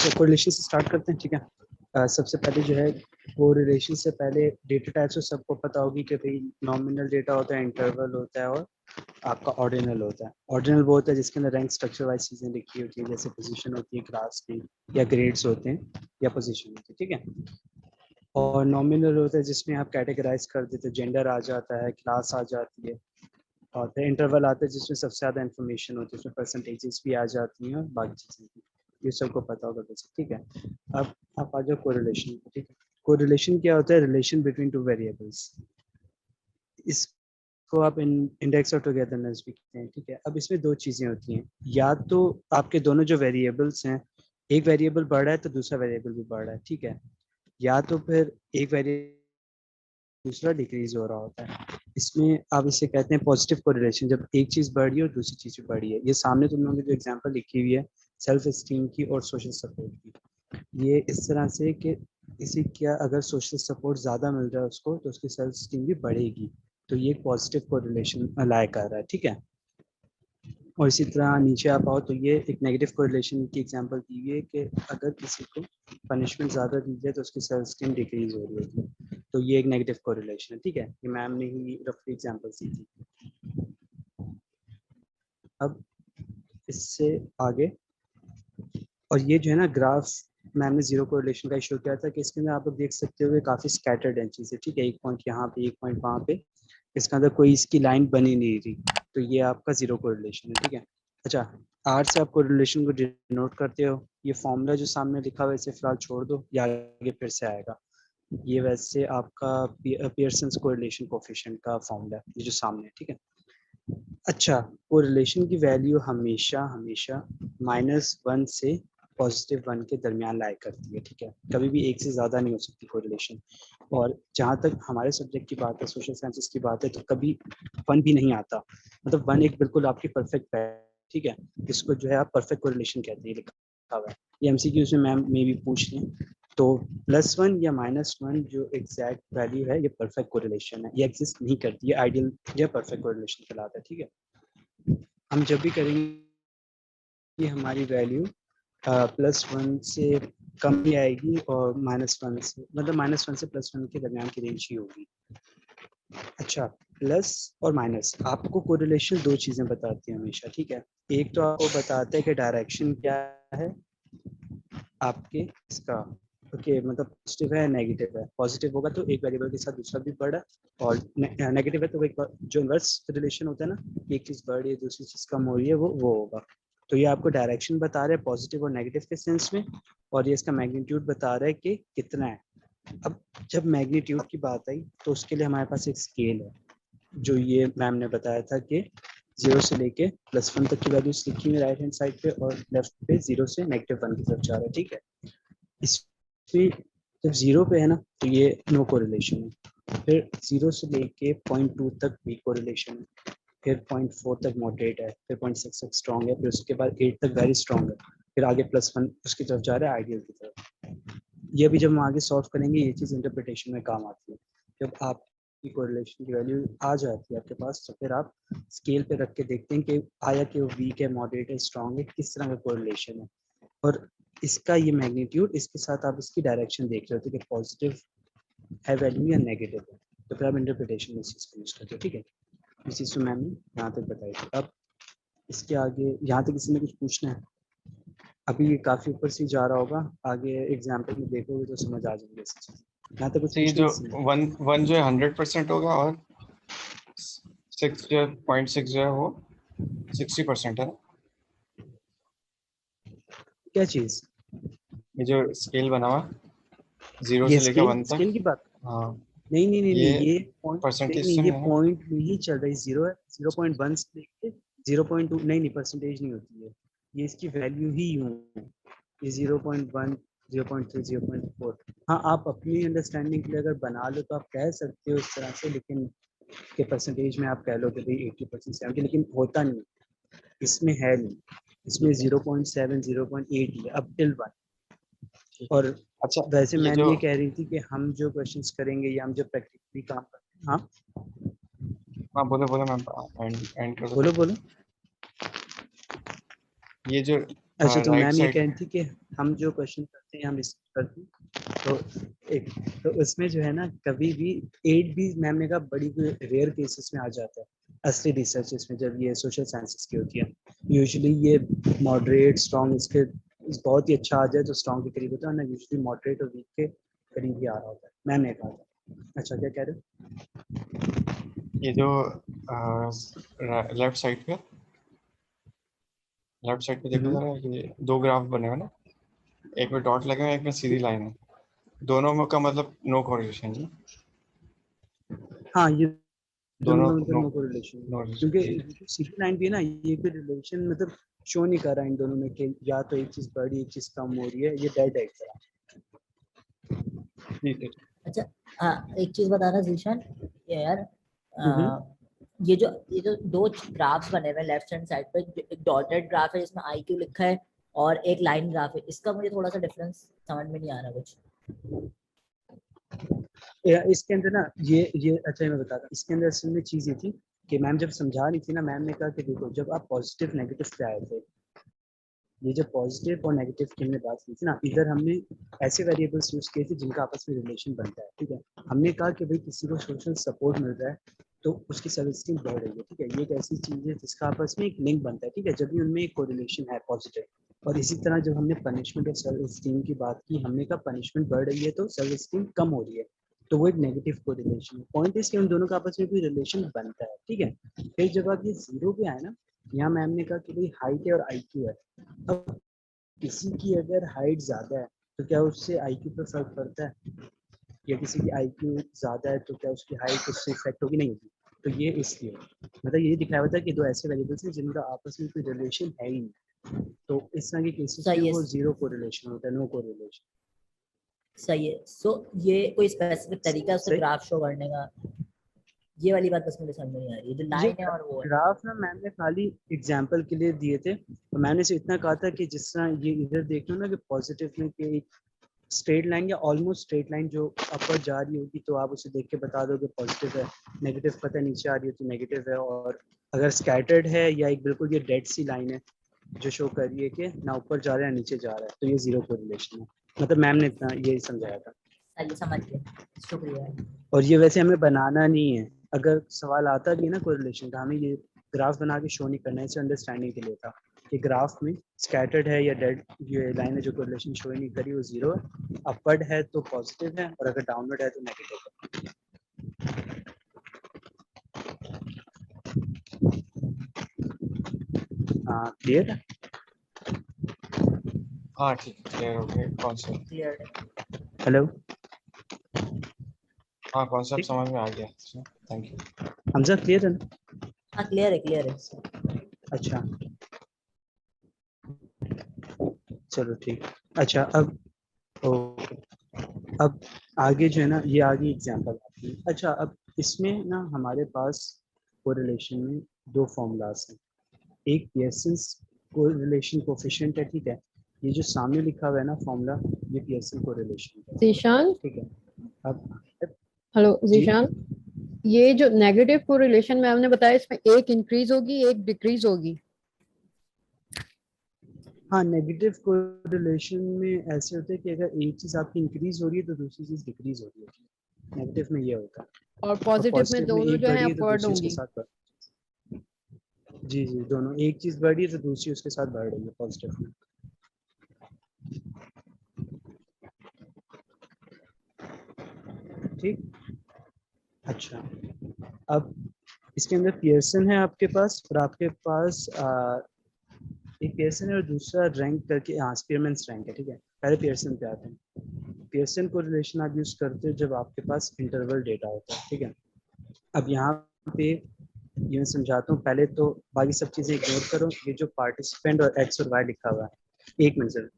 अच्छा, कोरिलेशन से स्टार्ट करते हैं, ठीक है। सबसे पहले जो है कोरिलेशन से पहले डेटा टाइप्स तो सबको पता होगी कि भाई नॉमिनल डेटा होता है, इंटरवल होता है और आपका ऑर्डिनल होता है। ऑर्डिनल वो होता है जिसके अंदर रैंक स्ट्रक्चर वाइज चीज़ें लिखी होती हैं, जैसे पोजीशन होती है क्लास की, या ग्रेड्स होते हैं, या पोजीशन होती है, ठीक है। और नॉमिनल होता है जिसमें आप कैटेगराइज कर देते हैं, जेंडर आ जाता है, क्लास आ जाती है। और फिर इंटरवल आता है जिसमें सबसे ज़्यादा इन्फॉर्मेशन होती है, उसमें परसेंटेजेस भी आ जाती हैं और बाकी चीज़ें भी, ये सबको पता होगा वैसे, ठीक है। अब आप आ जाओ कोरिलेशन, ठीक है। कोरिलेशन क्या होता है? Relation between two variables. इसको आप इंडेक्स और टुगेदरनेस भी कहते हैं, ठीक है। अब इसमें दो चीज़ें होती हैं, या तो आपके दोनों जो वेरिएबल्स हैं, एक वेरिएबल बढ़ रहा है तो दूसरा वेरिएबल भी बढ़ रहा है, ठीक है। या तो फिर एक वेरिएबल दूसरा डिक्रीज हो रहा होता है। इसमें आप इसे कहते हैं पॉजिटिव कोरिलेशन, जब एक चीज़ बढ़ी है और दूसरी चीज़ भी बढ़ी है। ये सामने तुम लोगों ने जो एग्जांपल लिखी हुई है सेल्फ एस्टीम की और सोशल सपोर्ट की, ये इस तरह से कि इसी क्या अगर सोशल सपोर्ट ज़्यादा मिल रहा है उसको तो उसकी सेल्फ एस्टीम भी बढ़ेगी, तो ये एक पॉजिटिव कोरिलेशन अलाय कर रहा है, ठीक है। और इसी तरह नीचे आप आओ तो ये एक नेगेटिव कोरिलेशन की एग्जांपल दी हुई है कि अगर किसी को पनिशमेंट ज़्यादा दी जाए तो उसकी सेल्फ एस्टीम डिक्रीज हो रही होती है, तो ये एक नेगेटिव कोरिलेशन है, ठीक है। ये मैम ने ही रफली एग्जांपल दी थी। अब इससे आगे, और ये जो है ना ग्राफ मैम ने जीरो कोरिलेशन का इशू किया था कि इसके अंदर आप लोग देख सकते हो काफ़ी स्कैटर्ड है चीज़ें, ठीक है। एक पॉइंट यहाँ पे, एक पॉइंट वहाँ पे, इसके अंदर कोई इसकी लाइन बनी नहीं रही, तो ये आपका जीरो कोरिलेशन है, ठीक है। अच्छा, आर से आप कोरिलेशन को डिनोट करते हो, ये फॉर्मूला जो सामने लिखा हुआ है इसे फिलहाल छोड़ दो, या आगे फिर से आएगा। ये वैसे आपका पियर्सन्स कोरिलेशन कोफिशिएंट का फॉर्मूला है, ये जो सामने है, ठीक है। अच्छा, कोरिलेशन की वैल्यू हमेशा हमेशा -1 से +1 के दरमियान लाया करती है, ठीक है। कभी भी एक से ज़्यादा नहीं हो सकती कोरिलेशन। और जहाँ तक हमारे सब्जेक्ट की बात है, सोशल साइंसेस की बात है, तो कभी 1 भी नहीं आता। मतलब 1 एक बिल्कुल आपकी परफेक्ट है, ठीक है। इसको जो है आप परफेक्ट कोरिलेशन कहते हैं, लिखा हुआ है। ये एमसीक्यूज में मैम मे भी पूछ लें, तो +1 या -1 जो एग्जैक्ट वैल्यू है, ये परफेक्ट कोरिलेशन है, ये एग्जिस्ट नहीं करती, ये आइडियल या परफेक्ट कोरिलेशन कहलाता है, ठीक है। हम जब भी करेंगे हमारी वैल्यू +1 से कम ही आएगी और -1 से, मतलब -1 से +1 के दरमियान की रेंज ही होगी। अच्छा, प्लस और माइनस आपको कोरिलेशन दो चीज़ें बताती है हमेशा, ठीक है। एक तो आपको बताता है कि डायरेक्शन क्या है आपके इसका, ओके, मतलब पॉजिटिव है नेगेटिव है। पॉजिटिव होगा तो एक वेरिएबल के साथ दूसरा भी बढ़ा, और नेगेटिव है तो एक जो इनवर्स रिलेशन होता है ना, एक चीज़ बढ़ रही है दूसरी चीज़ कम हो रही है, वो होगा। तो ये आपको डायरेक्शन बता रहा है पॉजिटिव और नेगेटिव के सेंस में, और ये इसका मैग्नीट्यूड बता रहा है कि कितना है। अब जब मैग्नीट्यूड की बात आई तो उसके लिए हमारे पास एक स्केल है, जो ये मैम ने बताया था कि 0 से लेके +1 तक की वैल्यूज लिखी हुई राइट हैंड साइड पे, और लेफ्ट पे 0 से -1 की तरफ जा रहा है, ठीक है। इसमें जब 0 पे है ना तो ये नो कोरिलेशन है, फिर 0 से लेके 0.2 तक वीक कोरिलेशन है, फिर 0.4 तक मॉडरेट है, फिर 0.6 तक स्ट्रॉन्ग है, फिर उसके बाद 8 तक वेरी स्ट्रॉन्ग है, फिर आगे +1 उसकी तरफ जा रहा है, आइडियल की तरफ। ये भी जब हम आगे सॉल्व करेंगे ये चीज़ इंटरप्रिटेशन में काम आती है। जब आपकी कोरिलेशन की वैल्यू आ जाती है आपके पास, तो फिर आप स्केल पे रख के देखते हैं कि आया कि वो वीक है, मॉडरेट है, स्ट्रॉन्ग है, किस तरह का कोरिलेशन है। और इसका ये मैग्नीट्यूड, इसके साथ आप इसकी डायरेक्शन देख रहे होते कि पॉजिटिव है वैल्यू या नेगेटिव है, तो फिर आप इंटरप्रिटेशन में इस चीज़ को यूज करते हो, ठीक है। इस चीज़ को मैंने यहाँ तक बताई थी। अब इसके आगे यहाँ तक किसी ने कुछ पूछना है? अभी ये काफ़ी ऊपर से जा रहा होगा, आगे एग्जाम्पल में देखोगे तो समझ आ जाएंगे इस चीज़। यहाँ तक कुछ तो ये पूछना जो है? 1 जो है 100% होगा, और 6 जो 0.6 जो है वो 60% है। क्या चीज़? ये जो स्केल बना हुआ 0 ये से लेकर स्केल 1 तक। स्केल की बात? हाँ, नहीं नहीं नहीं ये नहीं, ये पॉइंट, नहीं परसेंटेज नहीं, से ये नहीं है ना? पॉइंट में ही चल रही, 0 है, 0.1 से लेके 0.2, नहीं नहीं, परसेंटेज नहीं होती है, ये इसकी वैल्यू ही यूँ है। ये 0.1, 0.3, 0.4। हाँ, आप अपनी अंडरस्टैंडिंग के लिए अगर बना लो तो आप कह सकते हो इस तरह से, लेकिन के परसेंटेज में आप कह लो कि भाई 80%, 70, लेकिन होता नहीं, इसमें है नहीं। इसमें 0.7, 0.8 ही है अप टिल 1। ठीक है। और अच्छा, वैसे ये मैम जो, ये कह रही थी कि हम जो क्वेश्चंस करेंगे या हम जो प्रैक्टिकली काम करते हैं, हाँ हाँ बोलो बोलो, मैं एंड कर दो। बोलो बोलो। ये जो अच्छा, तो राइट मैम ये साइड, कह रही थी कि हम जो क्वेश्चन करते हैं हम रिसर्च करते हैं तो एक तो उसमें जो है ना कभी भी 8 भी मैम ने कहा बड़ी रेयर केसेस में आ जाता है असली रिसर्च में, जब ये सोशल साइंसेस की होती है यूजुअली ये मॉडरेट स्ट्रॉन्ग इसके बहुत ही अच्छा आ जाए तो स्ट्रॉन्ग के करीब होता है ना, यूजुअली मॉडरेट और वीक के करीब ही आ रहा होता है, मैम ने कहा था। अच्छा क्या कह रहे हो? ये जो लेफ्ट साइड पे देखो जरा, ये दो ग्राफ बने हुए ना, एक में डॉट लगे हुए हैं, एक में सीधी लाइन है, दोनों में का मतलब नो कोरिलेशन जी। हाँ ये दोनों दोनों में नो नो कोरिलेशन, नो क्योंकि जी। सीधी लाइन भी है ना, ये कोई रिलेशन मतलब शो नहीं कर रहा इन दोनों में कि या तो एक चीज बड़ी एक चीज कम हो रही है, ये डेड है एक तरह। ठीक है। अच्छा हाँ, एक चीज बताना जीशान, ये यार हम्म। ये जो दो ग्राफ्स बने हुए लेफ्ट हैंड साइड पे, एक डॉटेड ग्राफ है जिसमें IQ लिखा है और एक लाइन ग्राफ है, इसका मुझे थोड़ा सा डिफरेंस समझ में नहीं आ रहा कुछ। इसके अंदर ना ये अच्छा मैं बताता हूँ, इसके अंदर असल में चीज ये थी कि मैम जब समझा रही थी ना, मैम ने कहा कि देखो जब आप पॉजिटिव नेगेटिव पे आए थे, ये जो पॉजिटिव और नेगेटिव की हमने बात की थी ना, इधर हमने ऐसे वेरिएबल्स यूज किए थे जिनका आपस में रिलेशन बनता है, ठीक है। हमने कहा कि भाई किसी को सोशल सपोर्ट मिल रहा है तो उसकी सेल्फ स्टीम बढ़ रही है, ठीक है, ये एक ऐसी चीज है जिसका आपस में एक लिंक बनता है, ठीक है, जब भी उनमें एक कोरिलेशन है पॉजिटिव। और इसी तरह जब हमने पनिशमेंट और सेल्फ स्टीम की बात की, हमने कहा पनिशमेंट बढ़ रही है तो सेल्फ स्टीम कम हो रही है, तो वो एक नेगेटिव कोरिलेशन है। पॉइंट इज कि उन दोनों का आपस में कोई रिलेशन बनता है, ठीक है। फिर जब आप ये जीरो पे आए ना, यहाँ मैम ने कहा कि भाई हाइट है और IQ है। अब किसी की अगर हाइट ज्यादा है तो क्या उससे IQ पर फर्क पड़ता है, या किसी की IQ ज्यादा है तो क्या उसकी हाइट उससे इफेक्ट होगी, नहीं होगी। तो ये इसलिए मतलब ये दिखाया हुआ था कि दो ऐसे वेरिएबल्स हैं जिनका आपस में कोई रिलेशन है ही नहीं, तो इस तरह के केसेस में सही है, वो जीरो कोरिलेशन होता है, नो कोरिलेशन। सही है। सो ये कोई स्पेसिफिक तरीका है उससे सही। ग्राफ शो करने का? ये वाली बात बस मुझे समझ में नहीं आ रही है, जो ये लाइन है और वो है। ग्राफ ना मैम ने खाली एग्जाम्पल के लिए दिए थे, तो मैंने से इतना कहा था कि जिस तरह ये इधर देख लो ना कि पॉजिटिव में कि एक स्ट्रेट लाइन या ऑलमोस्ट स्ट्रेट लाइन जो अपर जा रही होगी तो आप उसे देख के बता दो कि पॉजिटिव है, नेगेटिव पता नीचे आ रही है तो नेगेटिव है, और अगर स्कैटर्ड है या एक बिल्कुल ये डेड सी लाइन है जो शो कर रही है कि ना ऊपर जा रहा है नीचे जा रहा है, तो ये जीरो कोरिलेशन है। मतलब मैम ने इतना ये समझाया था। चलिए समझ गए, शुक्रिया। और ये वैसे हमें बनाना नहीं है, अगर सवाल आता भी है ना कोरिलेशन का, हमें ये ग्राफ बना के शो नहीं करना है, इसे अंडरस्टैंडिंग के लिए था कि ग्राफ में स्कैटर्ड है या डेड ये लाइन है जो कोरिलेशन शो ही नहीं करी वो जीरो है, अपवर्ड है तो पॉजिटिव है और अगर डाउनवर्ड है तो नेगेटिव है। हाँ क्लियर है। हाँ ठीक है, क्लियर हो गया कॉन्सेप्ट। क्लियर है। हेलो। हाँ कॉन्सेप्ट ठीक, समझ में आ गया, थैंक यू। हमजा क्लियर है ना? हाँ क्लियर है, क्लियर है। अच्छा चलो ठीक। अच्छा अब ओके, अब आगे जो है ना ये आगे एग्जांपल आती है। अच्छा अब इसमें ना हमारे पास कोरिलेशन में दो फॉर्मूलाज हैं, एक पियर्सन्स कोरिलेशन कोफिशिएंट है, ठीक है, ये जो सामने लिखा हुआ है ना फॉर्मूला, ये पियर्सन कोरिलेशन है, जीशान, ठीक है। अब हेलो जी जीशान, ये जो नेगेटिव कोरिलेशन में हमने बताया इसमें एक इंक्रीज होगी एक डिक्रीज होगी। हाँ, नेगेटिव कोरिलेशन में ऐसे होता है कि अगर एक चीज आपकी इंक्रीज हो रही है तो दूसरी चीज डिक्रीज हो रही है, नेगेटिव में ये होता है। और और पॉजिटिव में पॉजिटिव में दोनों एक जो है बढ़ी है तो अपवर्ड दूसरी उसके होंगी। साथ बढ़, जी जी दोनों, एक चीज बढ़ी है तो दूसरी उसके साथ बढ़ रही है पॉजिटिव में। ठीक। अच्छा अब इसके अंदर पियर्सन है आपके पास, और आपके पास एक पियर्सन है और दूसरा रैंक करके, हाँ स्पीयरमैन्स रैंक है, ठीक है। पहले पियर्सन पे आते हैं। पियर्सन को रिलेशन आप यूज करते हो जब आपके पास इंटरवल डेटा होता है, ठीक है। अब यहाँ पे ये मैं समझाता हूँ, पहले तो बाकी सब चीजें इग्नोर करो, ये जो पार्टिसिपेंट और एक्स और वाई लिखा हुआ है, एक मिनट जरा।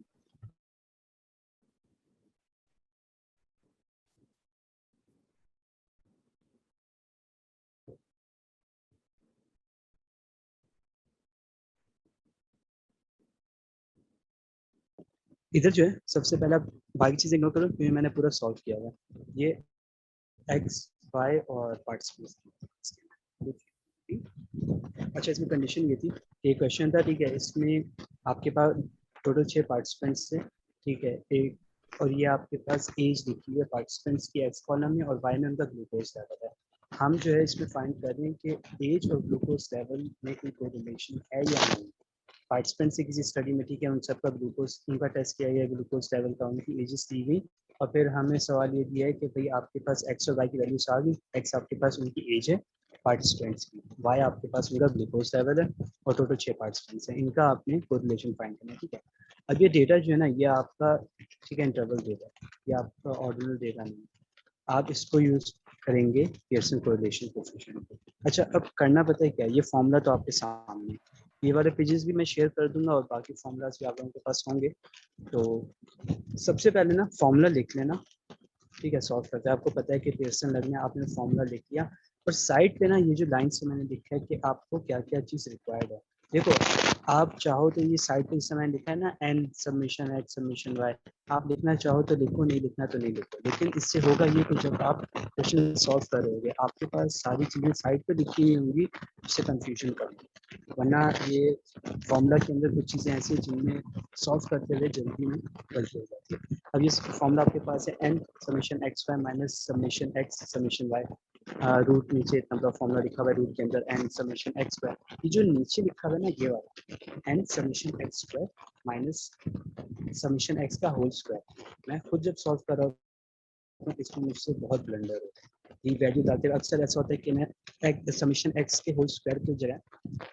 इधर जो है सबसे पहले आप बाकी चीजें इग्नोर करो क्योंकि मैंने पूरा सॉल्व किया हुआ है, ये एक्स वाई और पार्टिसिपेंट। अच्छा इसमें कंडीशन ये थी, एक क्वेश्चन था, ठीक है, इसमें आपके पास टोटल 6 पार्टिसिपेंट्स थे, ठीक है एक, और ये आपके पास एज लिखी हुई है पार्टिसिपेंट्स की एक्स कॉलम में और वाई में उनका ग्लूकोज लेवल है। हम जो है इसमें फाइंड कर रहे हैं कि एज और ग्लूकोज लेवल में कोई कोरिलेशन है या नहीं। पार्टिसिपेंट से किसी स्टडी में, ठीक है, उन सबका ग्लूकोज उनका टेस्ट किया गया, ग्लूकोज लेवल का, उनकी एजेस दी गई और फिर हमें सवाल ये दिया है कि भाई आपके पास एक्स और वाई की वैल्यूज आ गई। एक्स आपके पास उनकी एज है पार्टिसिपेंट्स की, वाई आपके पास उनका ग्लूकोज लेवल है और टोटल 6 पार्टिसिपेंट्स हैं, इनका आपने कोरिलेशन फाइंड करना है। ठीक है, अब ये डेटा जो है ना ये आपका, ठीक है, इंटरवल डेटा, ये आपका ऑर्डिनल डेटा नहीं, आप इसको यूज करेंगे पियर्सन कोरिलेशन कोएफिशिएंट को। अच्छा, अब करना पता है क्या, ये फॉर्मूला तो आपके सामने, ये वाले पेजेस भी मैं शेयर कर दूंगा और बाकी फॉर्मूलाज भी आप लोगों के पास होंगे। तो सबसे पहले ना फॉर्मूला लिख लेना, ठीक है, सॉल्व करते हैं। आपको पता है कि पियर्सन लगना है, आपने फॉर्मूला लिख लिया और साइड पे ना ये जो लाइन से मैंने लिखा है कि आपको क्या क्या चीज़ रिक्वायर्ड है। देखो, आप चाहो तो ये साइड पे समय लिखा है ना, N submission X submission Y, आप लिखना चाहो तो लिखो, नहीं लिखना तो नहीं लिखो। लेकिन इससे होगा ये कि जब आप क्वेश्चन सॉल्व कर रहे होगे आपके पास सारी चीज़ें साइड पे लिखी हुई होंगी, उससे कंफ्यूजन कम, वरना ये फॉर्मूला के अंदर कुछ चीज़ें ऐसी हैं जिनमें सॉल्व करते हुए जल्दी में गलती हो जाती है। अब ये फॉर्मूला आपके पास है N summation X Y minus summation X summation Y, root नीचे इतना बड़ा फॉर्मूला लिखा हुआ है, रूट के अंदर एन समेशन एक्स वाई, ये जो नीचे लिखा हुआ है ना ये वाला N summation X square minus summation X का होल स्क्वायर, मैं खुद जब सॉल्व कर रहा हूँ इसमें मुझसे बहुत ब्लंडर होता है। ये वैल्यू डालते हुए अक्सर ऐसा होता है कि मैं समेशन एक्स के होल स्क्वायर की जगह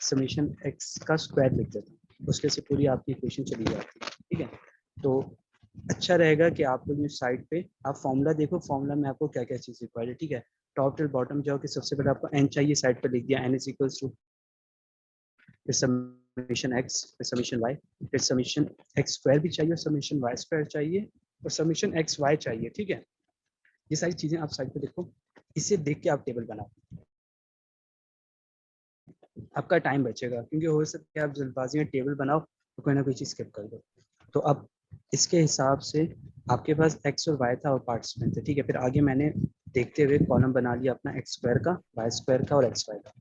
समेशन एक्स का स्क्वायर लिख देता हूँ, उसके से पूरी आपकी इक्वेशन चली जाती है। ठीक है, तो अच्छा रहेगा कि आप लोग साइड पे आप फॉर्मूला देखो, फॉर्मूला में आपको क्या क्या चीज़ रिक्वायर्ड है। ठीक है, टॉप टिल बॉटम जाओ कि सबसे पहले आपको एन चाहिए, साइड पे लिख दिया N is equals to summation X फिर समेशन वाई, फिर समेशन एक्स स्क्वायर भी चाहिए और समेशन वाई स्क्वायर चाहिए और समेशन एक्स वाई चाहिए। ठीक है, ये सारी चीज़ें आप साइड पे देखो, इसे देख के आप टेबल बनाओ, आपका टाइम बचेगा, क्योंकि हो सकता है आप जल्दबाजी में टेबल बनाओ तो कोई ना कोई चीज़ स्किप कर दो। तो अब इसके हिसाब से आपके पास एक्स और वाई था और पार्टिसिपेंट थे। ठीक है, फिर आगे मैंने देखते हुए कॉलम बना लिया अपना एक्स स्क्वायर का, वाई स्क्वायर का और एक्स वाई का।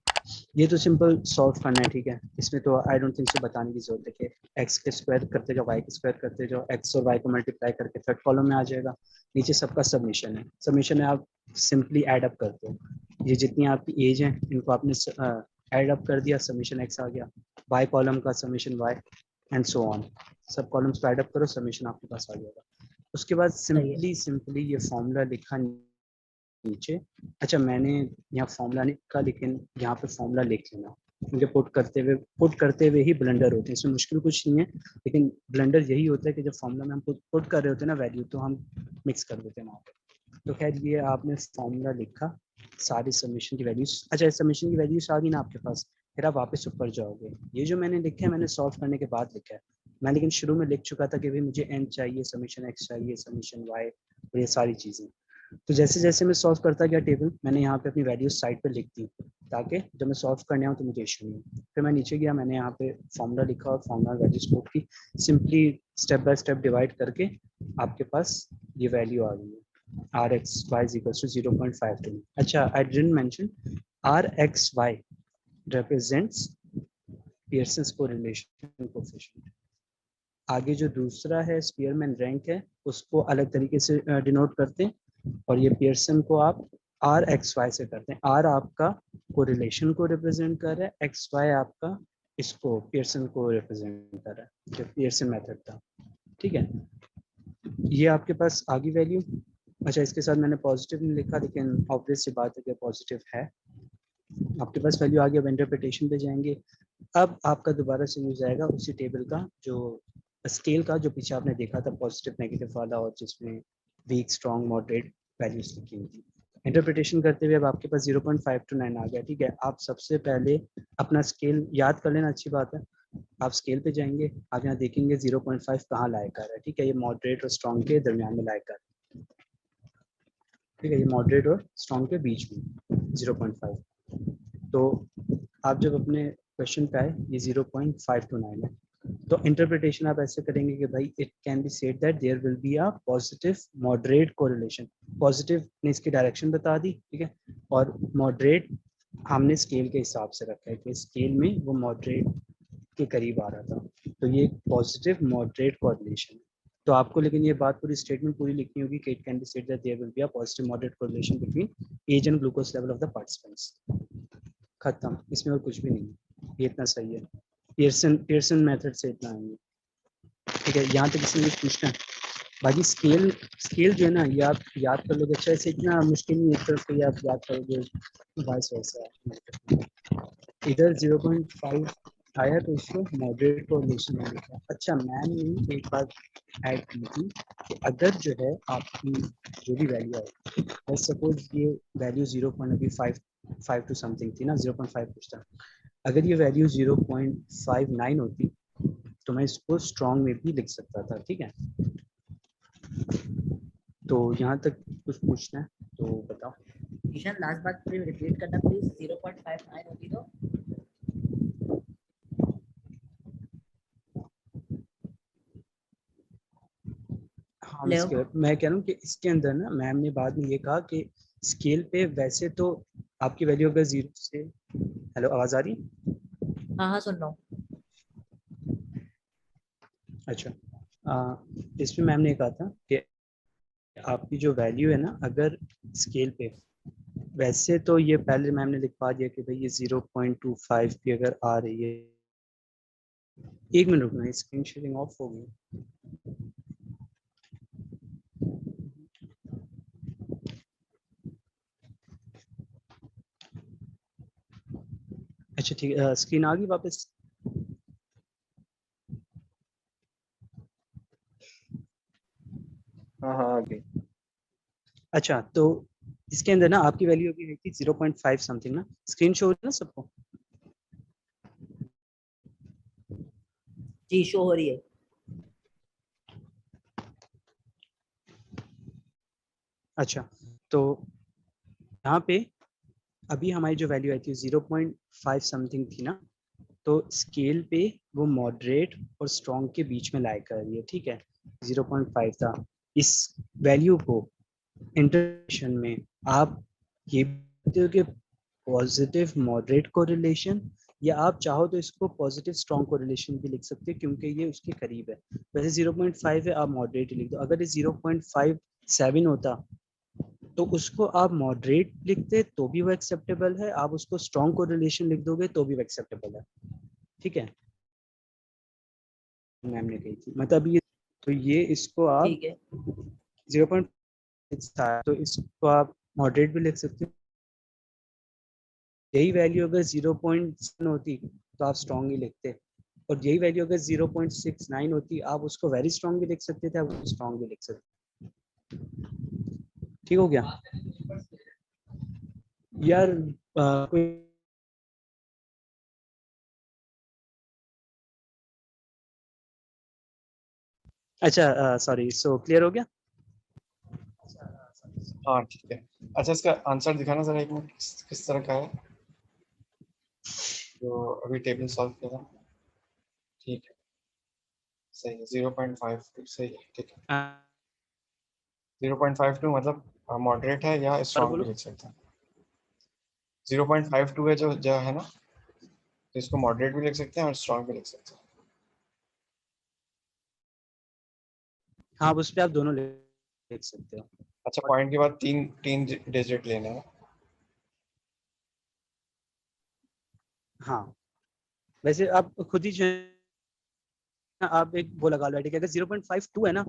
ये तो सिंपल सॉल्व करना है। ठीक है, इसमें तो आई डोंट थिंक सो बताने की जरूरत है कि एक्स के स्क्वायर करते जाओ, वाई के स्क्वायर करते जाओ, एक्स और वाई को मल्टीप्लाई करके थर्ड कॉलम में आ जाएगा। नीचे सबका सबमिशन है, सबमिशन है आप सिंपली ऐड अप करते हो, ये जितनी आपकी एज है इनको आपने ऐड अप कर दिया, सबमिशन एक्स आ गया, वाई कॉलम का submission Y and so on, सब कॉलम्स को ऐड अप करो, सबमिशन आपके पास आ जाएगा। उसके बाद सिंपली ये फॉर्मूला लिखा नीचे। अच्छा, मैंने यहाँ फॉर्मूला नहीं लिखा, लेकिन यहाँ पे फॉर्मूला लिख लेना, क्योंकि पुट करते हुए ही ब्लंडर होते हैं, इसमें मुश्किल कुछ नहीं है, लेकिन ब्लंडर यही होता है कि जब फॉर्मूला में हम पुट कर रहे होते हैं ना वैल्यू, तो हम मिक्स कर देते हैं वहाँ पे। तो खैर ये आपने फॉर्मूला लिखा, सारी सबमिशन की वैल्यूज, अच्छा सबमिशन की वैल्यूज आ गई ना आपके पास, फिर आप वापस ऊपर जाओगे। ये जो मैंने लिखा है मैंने सॉल्व करने के बाद लिखा है, मैं लेकिन शुरू में लिख चुका था कि भाई मुझे एन चाहिए, सबमिशन एक्स चाहिए, सबमिशन वाई और ये सारी चीज़ें। तो जैसे जैसे मैं सॉल्व करता गया टेबल, मैंने यहाँ पे अपनी वैल्यूज साइड पे लिख दी ताकि जब मैं सॉल्व करने आऊँ तो मुझे इशू नहीं। फिर मैं नीचे गया, मैंने यहाँ पे फॉर्मूला लिखा और फॉर्मूला वैल्यूज पुट की, simply step by step divide करके आपके पास ये वैल्यू आ गई है, R X Y is equal to 0.52। अच्छा, I didn't mention R X Y represents Pearson's correlation coefficient. आगे जो दूसरा है स्पीयरमैन रैंक है, उसको अलग तरीके से डिनोट करते हैं और ये पियर्सन को आप आर एक्स वाई से करते हैं। आर आपका कोरिलेशन को रिप्रेजेंट कर रहा है, एक्स वाई आपका इसको पियर्सन को रिप्रेजेंट कर रहा है, जो पियर्सन मेथड था। ठीक है, ये आपके पास आगे वैल्यू। अच्छा, इसके साथ मैंने पॉजिटिव नहीं लिखा, लेकिन ऑब्वियस सी बात है कि पॉजिटिव है आपके पास वैल्यू आ गया। अब इंटरप्रिटेशन पे जाएंगे। अब आपका दोबारा से यूज आएगा उसी टेबल का, जो स्केल का जो पीछे आपने देखा था पॉजिटिव नेगेटिव वाला, और जिसमें वीक स्ट्रॉन्ग मॉडरेट वैल्यूज लिखी हुई थी। इंटरप्रिटेशन करते हुए अब आपके पास 0.529 आ गया। ठीक है, आप सबसे पहले अपना स्केल याद कर लेना, अच्छी बात है। आप स्केल पे जाएंगे, आप यहाँ देखेंगे 0.5 कहाँ लाया कर रहा है। ठीक है, ये मॉडरेट और स्ट्रॉन्ग के दरमियान में लाया कर रहा है। ठीक है, ये मॉडरेट और स्ट्रॉन्ग के बीच में 0.5। तो आप जब अपने क्वेश्चन पे आए, ये 0.529 है, तो इंटरप्रिटेशन आप ऐसे करेंगे कि भाई it can be said that there will be a positive moderate correlation. Positive ने इसकी डायरेक्शन बता दी, ठीक है, और मॉडरेट हमने स्केल के हिसाब से रखा है कि स्केल में वो मॉडरेट के करीब आ रहा था, तो ये पॉजिटिव मॉडरेट कोरिलेशन। तो आपको लेकिन ये बात पूरी स्टेटमेंट पूरी लिखनी होगी कि it can be said that there will be a positive moderate correlation between age and glucose level of the participants. खत्म, इसमें और कुछ भी नहीं, ये इतना सही है। पियर्सन मेथड से इतना है, ठीक है। यहाँ तक इसमें कुछ पूछना है? बाकी स्केल जो है ना, ये आप याद कर लोगे अच्छा, ऐसे इतना मुश्किल नहीं, एक तरफ से आप याद करोगे, वाइस वर्सा है। इधर 0.5 आया तो इसको मॉडरेट कोरिलेशन में लिखा। अच्छा, मैम ने एक बात ऐड की थी कि अगर जो है आपकी जो भी वैल्यू आए, सपोज ये वैल्यू 0.5 टू समथिंग थी ना, 0.5 कुछ था, अगर ये वैल्यू 0.59 होती तो मैं इसको स्ट्रॉन्ग में भी लिख सकता था, ठीक है। तो यहाँ तक कुछ पूछना है तो बताओ। ईशान लास्ट बात पूरी रिपीट करना प्लीज। 0.59 होगी तो हाँ, ले मैं कह रहा हूँ कि इसके अंदर ना मैम ने बाद में ये कहा कि स्केल पे वैसे तो आपकी वैल्यू अगर 0 से, हेलो आवाज आ रही? हाँ हाँ सुन रहा हूँ। अच्छा, इसमें मैम ने कहा था कि आपकी जो वैल्यू है ना, अगर स्केल पे, वैसे तो ये पहले मैम ने लिखवा दिया कि भाई ये 0.25 भी अगर आ रही है। एक मिनट रुकना, स्क्रीन शेयरिंग ऑफ हो गई। अच्छा ठीक है, स्क्रीन आ गई वापस? हाँ हाँ आगे। अच्छा, तो इसके अंदर ना आपकी वैल्यू अभी थी 0.5 समथिंग ना, स्क्रीन शो हो रही है ना सबको? जी शो हो रही है। अच्छा, तो यहाँ पे अभी हमारी जो वैल्यू आई थी 0.5 समथिंग थी ना, तो स्केल पे वो मॉडरेट और स्ट्रॉन्ग के बीच में लाई कर रही है, ठीक है। 0.5 था। इस वैल्यू को इंटरप्रिटेशन में आप ये बोलते हो कि पॉजिटिव मॉडरेट कोरिलेशन, या आप चाहो तो इसको पॉजिटिव स्ट्रॉन्ग कोरिलेशन भी लिख सकते हो, क्योंकि ये उसके करीब है। वैसे 0.5 है, आप मॉडरेट लिख दो। अगर ये 0.57 होता तो उसको आप मॉडरेट लिखते तो भी वो एक्सेप्टेबल है, आप उसको स्ट्रॉन्ग कोरिलेशन लिख दोगे तो भी वो एक्सेप्टेबल है, ठीक है। मैम ने कही थी मतलब ये, तो ये इसको आप ठीक है 0.6 था तो इसको आप मॉडरेट भी लिख सकते हो। यही वैल्यू अगर 0.7 होती तो आप स्ट्रॉन्ग ही लिखते, और यही वैल्यू अगर 0.69 होती आप उसको वेरी स्ट्रॉन्ग भी लिख सकते थे, आप उसको स्ट्रॉन्ग भी लिख सकते। ठीक हो गया यार? कोई अच्छा, सॉरी, सो क्लियर हो गया? हाँ ठीक है। अच्छा इसका आंसर दिखाना जरा एक मिनट, किस तरह का है जो अभी टेबल सॉल्व किया था। ठीक है, सही है। 0.52 सही है, ठीक है। 0.52 मतलब मॉडरेट है या और स्ट्रॉन्ग भी बोलो। लिख सकते हैं। 0.52 है जो है ना, तो इसको मॉडरेट भी लिख सकते हैं और स्ट्रॉन्ग भी लिख सकते हैं। हाँ, उस पर आप दोनों लिख सकते हो। अच्छा, पॉइंट के बाद तीन तीन डिजिट लेने हैं। हाँ, वैसे आप खुद ही जो है ना, आप एक वो लगा लो, ठीक है। अगर 0.52 है ना,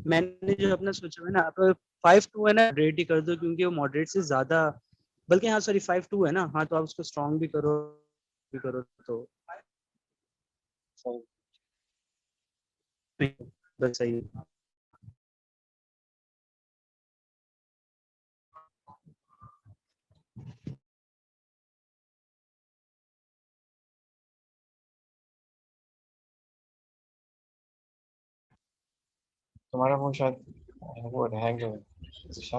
मैंने जो अपना सोचा है ना, आप 5.2 है ना, मॉडरेट ही कर दो, क्योंकि वो मॉडरेट से ज्यादा, बल्कि हाँ सॉरी 5.2 है ना, हाँ तो आप उसको स्ट्रॉन्ग भी करो तो सही। बस सही है। तुम्हारा फोन शायद वो हैंग है दिशा।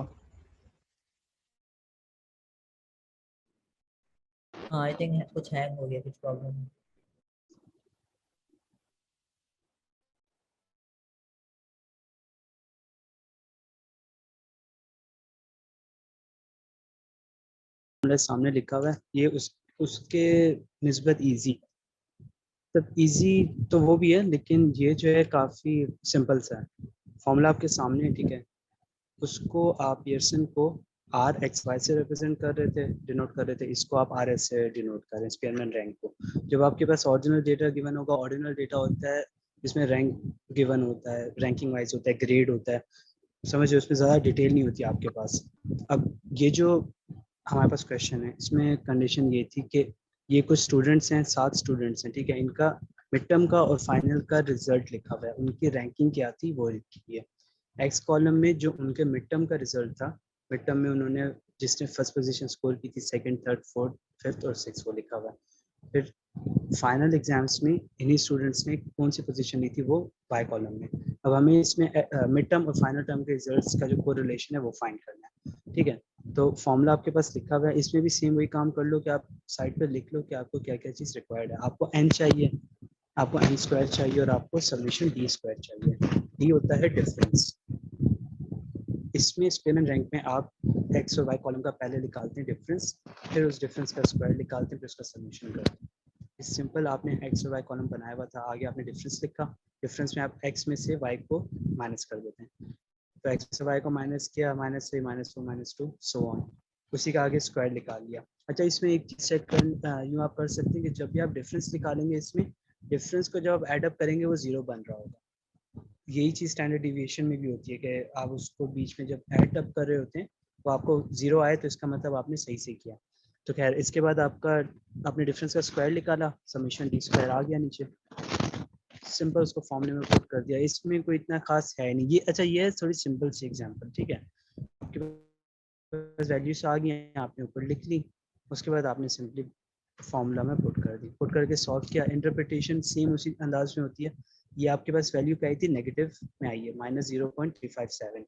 हाँ आई थिंक कुछ हैंग हो गया, कुछ प्रॉब्लम है। हमारे सामने लिखा हुआ है, ये उसके निस्बत इजी। तब इजी तो वो भी है, लेकिन ये जो है काफ़ी सिंपल सा है। फॉर्मूला आपके सामने है, ठीक है। उसको आप पियर्सन को आर एक्स वाई से रिप्रेजेंट कर रहे थे, डिनोट कर रहे थे, इसको आप आर एस से डिनोट कर रहे हैं, स्पेयरमैन रैंक को। जब आपके पास ऑर्डिनल डेटा गिवन होगा, ऑर्डिनल डेटा होता है जिसमें रैंक गिवन होता है, रैंकिंग वाइज होता है, ग्रेड होता है, समझिए उसमें ज़्यादा डिटेल नहीं होती आपके पास। अब ये जो हमारे पास क्वेश्चन है, इसमें कंडीशन ये थी कि ये कुछ स्टूडेंट्स हैं, 7 स्टूडेंट्स हैं, ठीक है। इनका मिड टर्म का और फाइनल का रिजल्ट लिखा हुआ है, उनकी रैंकिंग क्या थी वो लिखी है। एक्स कॉलम में जो उनके मिड टर्म का रिजल्ट था, मिड टर्म में उन्होंने जिसने फर्स्ट पोजीशन स्कोर की थी, सेकंड, थर्ड, फोर्थ, फिफ्थ और सिक्स वो लिखा हुआ है। फिर फाइनल एग्जाम्स में इन्हीं स्टूडेंट्स ने कौन सी पोजीशन ली थी वो वाई कॉलम में। अब हमें इसमें मिड टर्म और फाइनल टर्म के रिजल्ट्स का जो कोरिलेशन है वो फाइंड करना है, ठीक है। तो फॉर्मूला आपके पास लिखा हुआ है, इसमें भी सेम वही काम कर लो कि आप साइड पे लिख लो कि आपको क्या क्या चीज़ रिक्वायर्ड है। आपको एन चाहिए, आपको एन स्क्वायर चाहिए और आपको सॉल्यूशन डी स्क्वायर चाहिए। डी होता है डिफरेंस। इसमें स्पेयरमैन रैंक में आप एक्स और वाई कॉलम का पहले निकालते हैं डिफरेंस, फिर उस डिफरेंस का स्क्वायर निकालते हैं, फिर उसका सॉल्यूशन करते हैं। इस सिंपल आपने एक्स और वाई कॉलम बनाया हुआ था, आगे आपने डिफरेंस लिखा, डिफरेंस में आप एक्स में से वाई को माइनस कर देते हैं, तो एक्स से वाई को माइनस किया, -3, -4, -2 सो ऑन, उसी का आगे स्क्वायर निकाल लिया। अच्छा, इसमें एक चीज चेक कर, यूँ आप कर सकते हैं कि जब भी आप डिफरेंस निकालेंगे, इसमें डिफरेंस को जब आप एडअप करेंगे वो जीरो बन रहा होगा। यही चीज़ स्टैंडर्ड डिविएशन में भी होती है कि आप उसको बीच में जब ऐड अप कर रहे होते हैं तो आपको जीरो आए तो इसका मतलब आपने सही से किया। तो खैर, इसके बाद आपका आपने डिफरेंस का स्क्वायर निकाला, समीशन डी स्क्वायर आ गया नीचे, सिंपल उसको फॉर्मूले में पुट कर दिया। इसमें कोई इतना खास है नहीं ये। अच्छा, ये है थोड़ी सिंपल सी एग्जांपल, ठीक है। आपके पास वैल्यूज आ गई हैं, आपने ऊपर लिख ली, उसके बाद आपने सिंपली फॉर्मूला में पुट कर दी, पुट करके सॉल्व किया। इंटरप्रिटेशन सेम उसी अंदाज में होती है। ये आपके पास वैल्यू क्या आई थी, नेगेटिव में आई है, -0.357।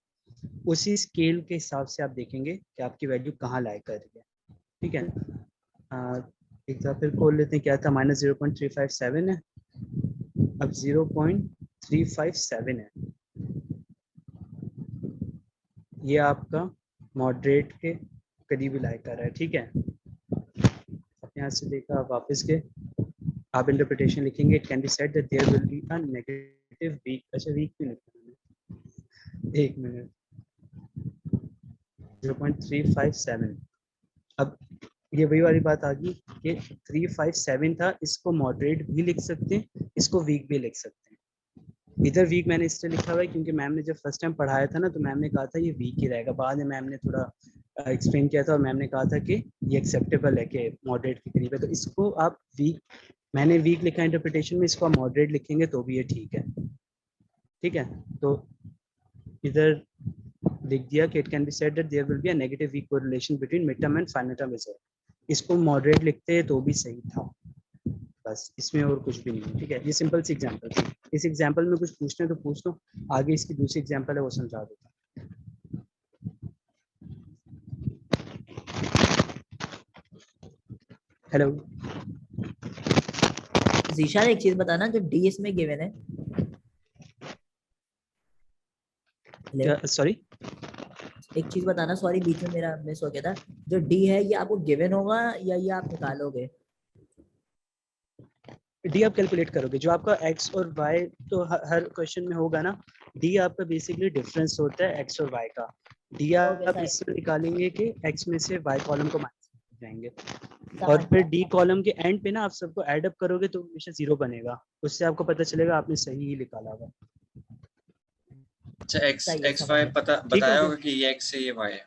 उसी स्केल के हिसाब से आप देखेंगे कि आपकी वैल्यू कहाँ लाई कर रही है, ठीक है। एक बार फिर खोल लेते हैं, क्या था, -0.357 है, अब 0.357 है, ये आपका मॉडरेट के करीब लाई कर रहा है, ठीक है। यहाँ से देखा, आप वापस गए, आप इंटरप्रिटेशन लिखेंगे, it can be said that there will be a negative weak. अच्छा, वीक भी लिखा मैंने, एक मिनट, 0.357। अब ये वही वाली बात आ गई कि 357 था, इसको मॉडरेट भी लिख सकते हैं, इसको वीक भी लिख सकते हैं। इधर वीक मैंने इसलिए लिखा हुआ है क्योंकि मैम ने जब फर्स्ट टाइम पढ़ाया था ना, तो मैम ने कहा था ये वीक ही रहेगा। बाद में मैम ने थोड़ा एक्सप्लेन किया था और मैम ने कहा था कि ये एक्सेप्टेबल है, कि मॉडरेट के करीब है, तो इसको आप वीक, मैंने वीक लिखा इंटरप्रिटेशन में, इसको आप मॉडरेट लिखेंगे तो भी ये ठीक है, ठीक है। तो इधर लिख दिया कि it can be said that there will be a negative weak correlation between mid term and final term result. इसको मॉडरेट लिखते हैं तो भी सही था, बस इसमें और कुछ भी नहीं है, ठीक है। ये सिंपल सी एग्जांपल थी। इस एग्जांपल में कुछ पूछना है तो पूछ लो, आगे इसकी दूसरी एग्जांपल है वो समझा देता हूँ। हेलो जीशान, एक चीज बताना, जो डी इसमें गिवन है, क्या, सॉरी, एक चीज बताना, सॉरी बीच में मेरा मिस हो गया था, जो डी है ये आपको गिवन होगा या ये आप निकालोगे? डी आप कैलकुलेट करोगे, जो आपका एक्स और वाई तो हर क्वेश्चन में होगा ना। डी आपका बेसिकली डिफरेंस होता है एक्स और वाई का। डी आप इससे निकालेंगे कि एक्स में से वाई कॉलम को माइनस जाएंगे, और फिर डी कॉलम के एंड पे ना आप सबको ऐड अप करोगे तो हमेशा जीरो बनेगा, उससे आपको पता चलेगा आपने सही ही निकाला होगा। अच्छा, एक्स वाई पता बताया होगा कि ये एक्स है ये वाई है,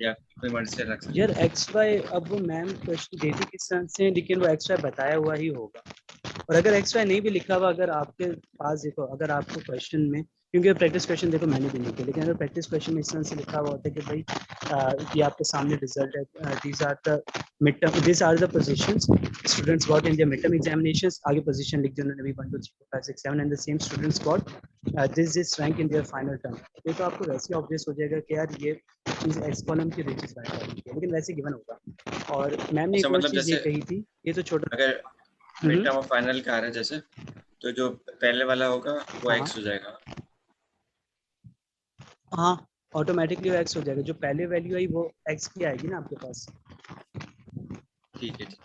या कोई मर्जी से रख सकते यार एक्स वाई, अब वो मैम क्वेश्चन देती किस तरह से, लेकिन वो एक्स वाई बताया हुआ ही होगा। और अगर एक्स वाई नहीं भी लिखा हुआ, अगर आपके पास देखो, अगर आपको क्वेश्चन में, क्योंकि प्रैक्टिस क्वेश्चन देखो मैंने भी नहीं किया, लेकिन अगर प्रैक्टिस क्वेश्चन में इस तरह से लिखा हुआ होता है कि भाई ये आपके सामने रिजल्ट है, these are the mid term, this are the positions students got in their mid term examinations, आगे पोजीशन लिख दी उन्होंने भी 1 2 3 4 5 6 7 and the same students got this rank in their final term. ये तो आपको वैसे ऑब्वियस हो जाएगा कि यार ये चीज एक्स कॉलम की रिचेस वाई कॉलम की है, लेकिन वैसे गिवन होगा। और मैम ने एक और चीज ये कही थी, ये तो छोटा, अगर मिड टर्म और फाइनल का आ रहा है जैसे, तो जो पहले वाला होगा वो एक्स हो जाएगा। हाँ, ऑटोमेटिकली वो एक्स हो जाएगा, जो पहले वैल्यू आई वो एक्स की आएगी ना आपके पास। ठीक है, ठीक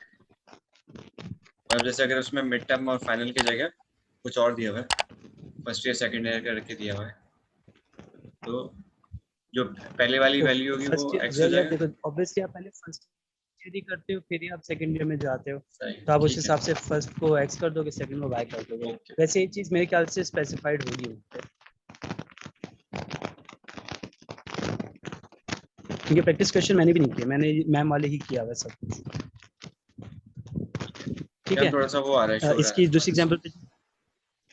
और जैसे अगर उसमें मिड टर्म और फाइनल की जगह कुछ और दिया हुआ है, फर्स्ट ईयर सेकंड ईयर करके दिया हुआ है, तो जो पहले वाली तो वैल्यू होगी वो फर्स्ट x हो ईयर जाएगा। देखो ऑब्वियसली आप पहले फर्स्ट ईयर ही करते हो, फिर ही आप सेकंड ईयर में जाते हो, सही, तो आप उस ठीक है, हिसाब से फर्स्ट को x कर दोगे, सेकंड को y कर दोगे। ओके। वैसे ये चीज मेरे ख्याल से स्पेसिफाइड होगी वहाँ पे, क्योंकि प्रैक्टिस क्वेश्चन मैंने भी नहीं किया, मैंने मैम वाले ही किया हुआ सब कुछ। ठीक है, थोड़ा सा वो आ रहा है, शोर आ रहा इसकी दूसरी एग्जांपल पे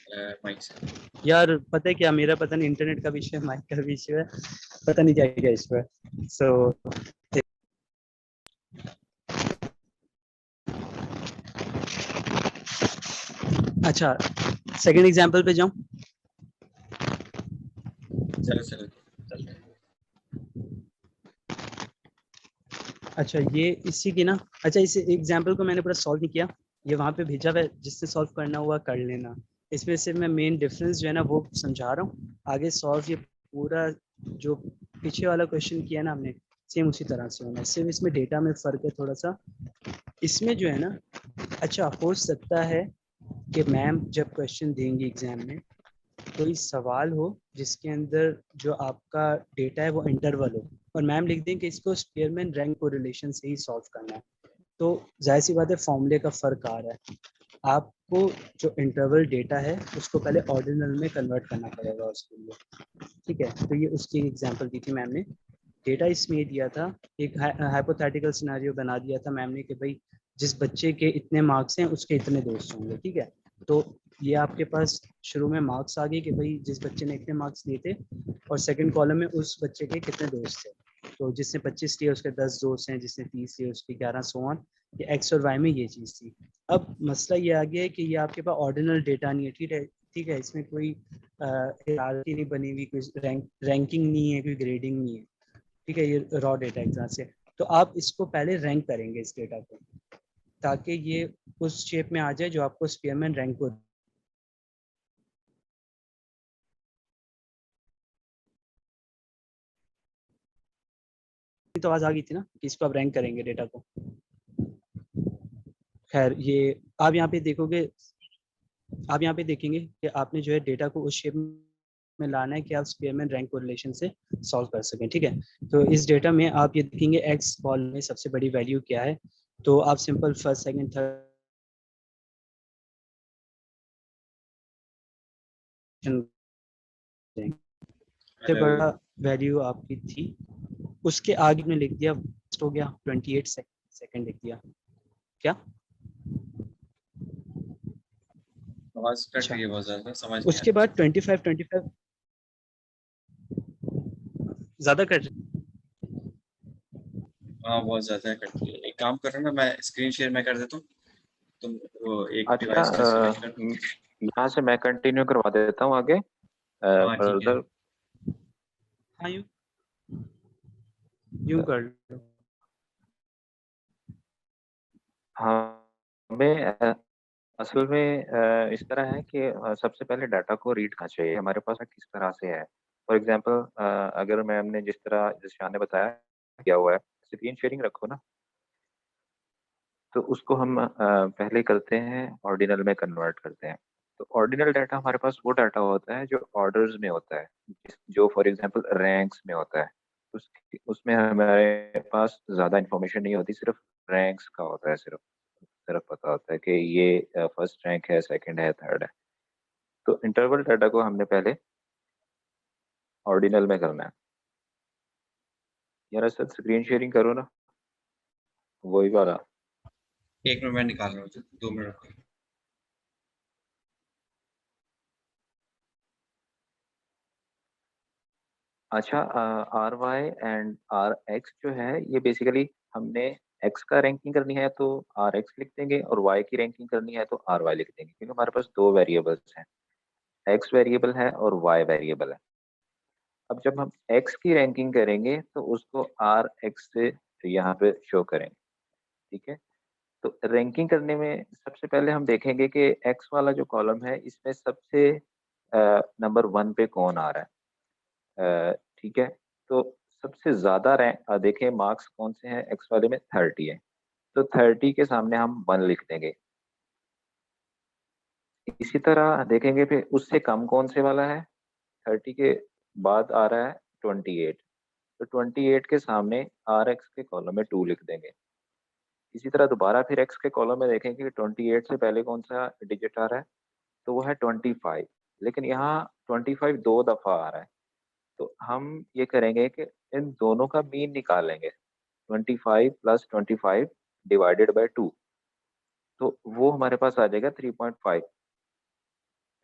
है माइक से। यार पता है क्या, मेरा पता नहीं इंटरनेट का विषय है, माइक का विषय है, पता नहीं क्या क्या इस पर। सो अच्छा, सेकंड एग्जांपल पे जाऊं। चलो चलते हैं। अच्छा ये इसी की ना, अच्छा इस एग्जांपल को मैंने पूरा सॉल्व नहीं किया, ये वहाँ पे भेजा हुआ है, जिससे सॉल्व करना हुआ कर लेना। इसमें से मैं मेन डिफरेंस जो है ना वो समझा रहा हूँ, आगे सॉल्व ये पूरा जो पीछे वाला क्वेश्चन किया ना हमने, सेम उसी तरह से होना है, सिर्फ इसमें डेटा में फर्क है थोड़ा सा। इसमें जो है ना, अच्छा हो सकता है कि मैम जब क्वेश्चन देंगी एग्जाम में, कोई सवाल हो जिसके अंदर जो आपका डेटा है वो इंटरवल हो, और मैम लिख दें कि इसको स्पीयरमैन रैंक कोरिलेशन से ही सॉल्व करना है, तो जाहिर सी बात है फॉर्मूले का फर्क आ रहा है, आपको जो इंटरवल डेटा है उसको पहले ऑर्डिनल में कन्वर्ट करना पड़ेगा उसके लिए। ठीक है, तो ये उसकी एग्जांपल दी थी मैम ने। डेटा इसमें ये दिया था, एक हाइपोथेटिकल सिनेरियो बना दिया था मैम ने कि भाई जिस बच्चे के इतने मार्क्स हैं उसके इतने दोस्त होंगे। ठीक है, तो ये आपके पास शुरू में मार्क्स आ गए कि भाई जिस बच्चे ने इतने मार्क्स लिए थे, और सेकंड कॉलम में उस बच्चे के कितने दोस्त थे, तो जिसने 25 लिए उसके 10 दोस्त हैं, जिसने 30 लिए उसके 11, सो ऑन। ये एक्स और वाई में ये चीज़ थी। अब मसला ये आ गया है कि ये आपके पास ऑर्डिनल डेटा नहीं है। ठीक है, ठीक है, इसमें कोई हायरार्की नहीं बनी हुई, कोई रैंकिंग नहीं है, कोई ग्रेडिंग नहीं है। ठीक है, ये रॉ डेटा एक तरह से, तो आप इसको पहले रैंक करेंगे इस डेटा को, ताकि ये उस शेप में आ जाए जो आपको स्पीयरमैन रैंक को। तो आवाज आ गई थी ना कि इसको आप रैंक करेंगे डेटा को। खैर ये आप यहाँ पे देखोगे, आप यहाँ पे देखेंगे कि आपने जो है डेटा को उस शेप में लाना है कि आप स्पीयरमैन रैंक कोरिलेशन से सॉल्व कर सकें। ठीक है, तो इस डेटा में आप ये देखेंगे एक्स कॉल में सबसे बड़ी वैल्यू क्या है, तो आप सिंपल फर्स्ट सेकंड थर्ड सबसे बड़ा वैल्यू आपकी थी, उसके आगे में लिख दिया हो गया 28 सेकंड लिख दिया क्या। आवाज कट अच्छा, रही है बहुत ज्यादा, समझ नहीं आ उसके बाद 25 ज्यादा कट। हाँ बहुत ज्यादा कट रही है। एक काम करो ना, मैं स्क्रीन शेयर मैं कर देता हूँ, तुम वो एक अच्छा, डिवाइस का सिलेक्ट कर। यहाँ से मैं कंटिन्यू करवा देता हूँ आगे हाँ ठीक है। फर्दर। हाँ यूं कर लो। हाँ, हमें असल में इस तरह है कि सबसे पहले डाटा को रीड करना चाहिए हमारे पास किस तरह से है। फॉर एग्जांपल अगर मैम ने जिस तरह जिशान ने बताया किया हुआ है, स्क्रीन शेयरिंग रखो ना, तो उसको हम पहले करते हैं ऑर्डिनल में कन्वर्ट करते हैं। तो ऑर्डिनल डाटा हमारे पास वो डाटा होता है जो ऑर्डर्स में होता है, जो फॉर एग्जांपल रैंक्स में होता है। उसमें हमारे पास ज़्यादा इंफॉर्मेशन नहीं होती, सिर्फ रैंक्स का होता है, सिर्फ सिर्फ पता होता है कि ये फर्स्ट रैंक है, सेकंड है, थर्ड है। तो इंटरवल डाटा को हमने पहले ऑर्डिनल में करना है। यार सर स्क्रीन शेयरिंग करो ना, वही वाला। एक मिनट मैं निकाल रहा हूँ, 2 मिनट रुको। अच्छा, R Y and R X जो है, ये बेसिकली हमने एक्स का रैंकिंग करनी है तो आर एक्स लिख देंगे, और वाई की रैंकिंग करनी है तो आर वाई लिख देंगे, क्योंकि हमारे पास दो वेरिएबल्स हैं, एक्स वेरिएबल है और वाई वेरिएबल है। अब जब हम एक्स की रैंकिंग करेंगे तो उसको आर एक्स से यहाँ पे शो करेंगे। ठीक है, तो रैंकिंग करने में सबसे पहले हम देखेंगे कि एक्स वाला जो कॉलम है इसमें सबसे नंबर 1 पे कौन आ रहा है। ठीक है, तो सबसे ज्यादा रैंक देखें मार्क्स कौन से हैं एक्स वाले में, 30 है। तो 30 के सामने हम 1 लिख देंगे। इसी तरह देखेंगे फिर उससे कम कौन से वाला है, 30 के बाद आ रहा है 28, तो 28 के सामने RX के कॉलम में 2 लिख देंगे। इसी तरह दोबारा फिर X के कॉलम में देखेंगे कि 28 से पहले कौन सा डिजिट आ रहा है, तो वो है 25, लेकिन यहाँ 25 2 दफा आ रहा है, तो हम ये करेंगे कि इन दोनों का मीन निकालेंगे, 25 प्लस 25 डिवाइडेड बाय 2, तो वो हमारे पास आ जाएगा 3.5।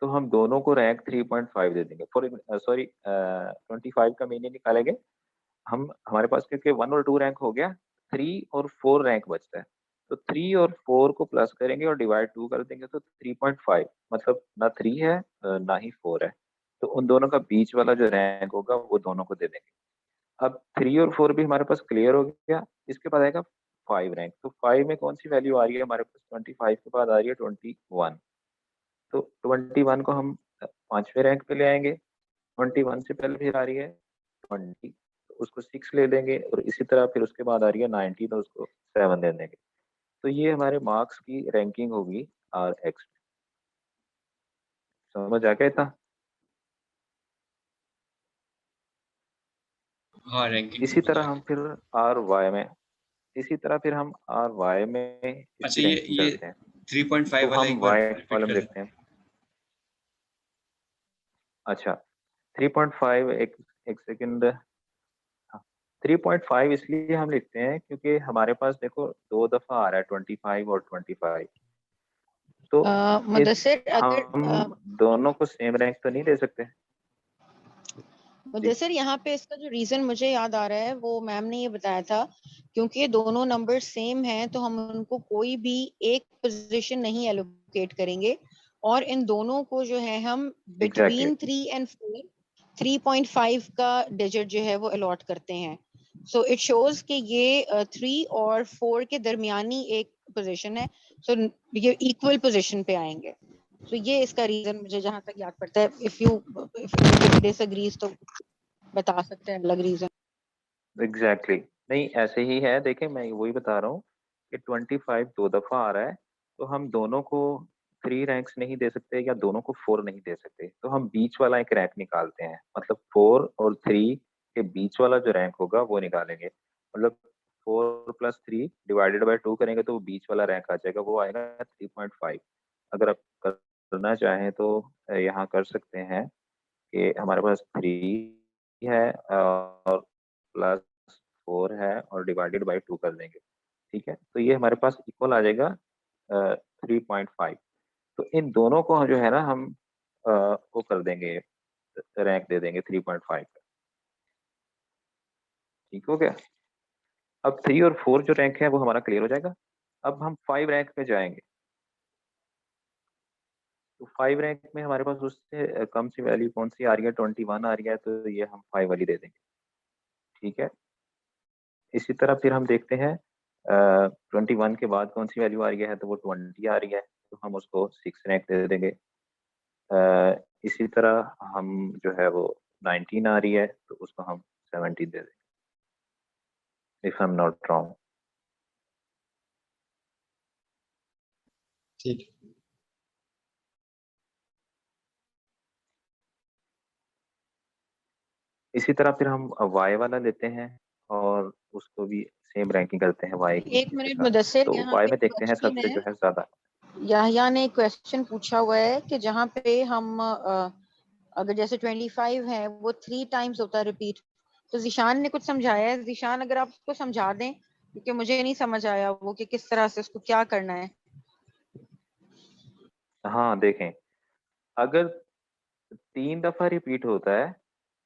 तो हम दोनों को रैंक 3.5 दे देंगे। 25 का मीन निकालेंगे हम, हमारे पास क्योंकि 1 और 2 रैंक हो गया, 3 और 4 रैंक बचता है, तो 3 और 4 को प्लस करेंगे और डिवाइड 2 कर देंगे, तो 3.5 मतलब ना 3 है ना ही 4 है, तो उन दोनों का बीच वाला जो रैंक होगा वो दोनों को दे देंगे। अब 3 और 4 भी हमारे पास क्लियर हो गया। इसके बाद आएगा 5 रैंक, तो 5 में कौन सी वैल्यू आ रही है हमारे पास, 25 के बाद आ रही है 21, तो 21 को हम 5वें रैंक पे ले आएंगे। 21 से पहले फिर आ रही है 20, तो उसको 6 ले लेंगे, और इसी तरह फिर उसके बाद आ रही है 90, तो उसको 7 दे देंगे। तो ये हमारे मार्क्स की रैंकिंग होगी RX। समझ आ गया था? हाँ, रैंकिंग इसी समझ तरह आ हम गया। फिर RY में, इसी तरह फिर हम RY में अच्छा, इसकी रैंकिंग ये करते हैं। 3.5 तो वाला हम एक बार Y रिपीट कॉलम कर लिखते देना। हैं। अच्छा, 3.5 एक सेकंड। हाँ, 3.5 इसलिए हम लिखते हैं क्योंकि हमारे पास देखो 2 दफा आ रहा है 25 और 25, तो इस मुदस्सिर हम दोनों को सेम रैंक तो नहीं दे सकते। मुदस्सिर यहाँ पे इसका जो रीजन मुझे याद आ रहा है वो मैम ने ये बताया था, क्योंकि ये दोनों नंबर सेम हैं तो हम उनको कोई भी एक पोजीशन नहीं एलोकेट करेंगे, और इन दोनों को जो है हम बिटवीन 3 एंड 4 3.5 का डिजिट जो है वो अलॉट करते हैं। सो इट शोज कि ये 3 और 4 के दरमियानी एक पोजीशन है, सो ये इक्वल पोजीशन पे आएंगे। तो ये इसका रीजन मुझे जहां तक याद पड़ता है। इफ यू डिसएग्रीज तो बता सकते हैं अलग रीजन। एग्जैक्टली नहीं, ऐसे ही है। देखें, मैं वही बता रहा हूँ कि 25 2 दफा आ रहा है, तो हम दोनों को 3 रैंक्स नहीं दे सकते या दोनों को 4 नहीं दे सकते, तो हम बीच वाला एक रैंक निकालते हैं, मतलब 4 और 3 के बीच वाला जो रैंक होगा वो निकालेंगे। मतलब 4 प्लस 3 डिवाइडेड बाय 2 करेंगे तो वो बीच वाला रैंक आ जाएगा, वो आएगा 3.5। अगर आप करना चाहें तो यहाँ कर सकते हैं कि हमारे पास 3 है और प्लस 4 है और डिवाइडेड बाई 2 कर देंगे, ठीक है, तो ये हमारे पास इक्वल आ जाएगा 3.5। तो इन दोनों को जो है ना हम वो कर देंगे, रैंक दे देंगे 3.5 का। ठीक हो गया? अब 3 और 4 जो रैंक है वो हमारा क्लियर हो जाएगा। अब हम 5 रैंक पे जाएंगे, तो 5 रैंक में हमारे पास उससे कम सी वैल्यू कौन सी आ रही है, 21 आ रही है, तो ये हम 5 वाली दे देंगे। ठीक है, इसी तरह फिर हम देखते हैं 21 के बाद कौन सी वैल्यू आ रही है, तो वो 20 आ रही है, तो हम उसको 6 रैंक दे देंगे। इसी तरह हम जो है वो 19 आ रही है, तो उसको हम 17 दे देंगे, if I am not wrong. ठीक है। इसी तरह फिर हम Y वाला लेते हैं और उसको भी सेम रैंकिंग करते हैं Y की एक के मिनट साथ। मुदस्सिर, तो यहाँ Y पे में देखते हैं क्वेश्चन सबसे है, जो है ज्यादा। याहिया ने क्वेश्चन पूछा हुआ है कि जहाँ पे हम अगर जैसे 25 है वो 3 टाइम्स होता है रिपीट, तो जिशान ने कुछ समझाया है। जिशान अगर आप उसको समझा दें, क्योंकि मुझे नहीं समझ आया वो कि किस तरह से उसको क्या करना है। हाँ देखें, अगर 3 दफा रिपीट होता है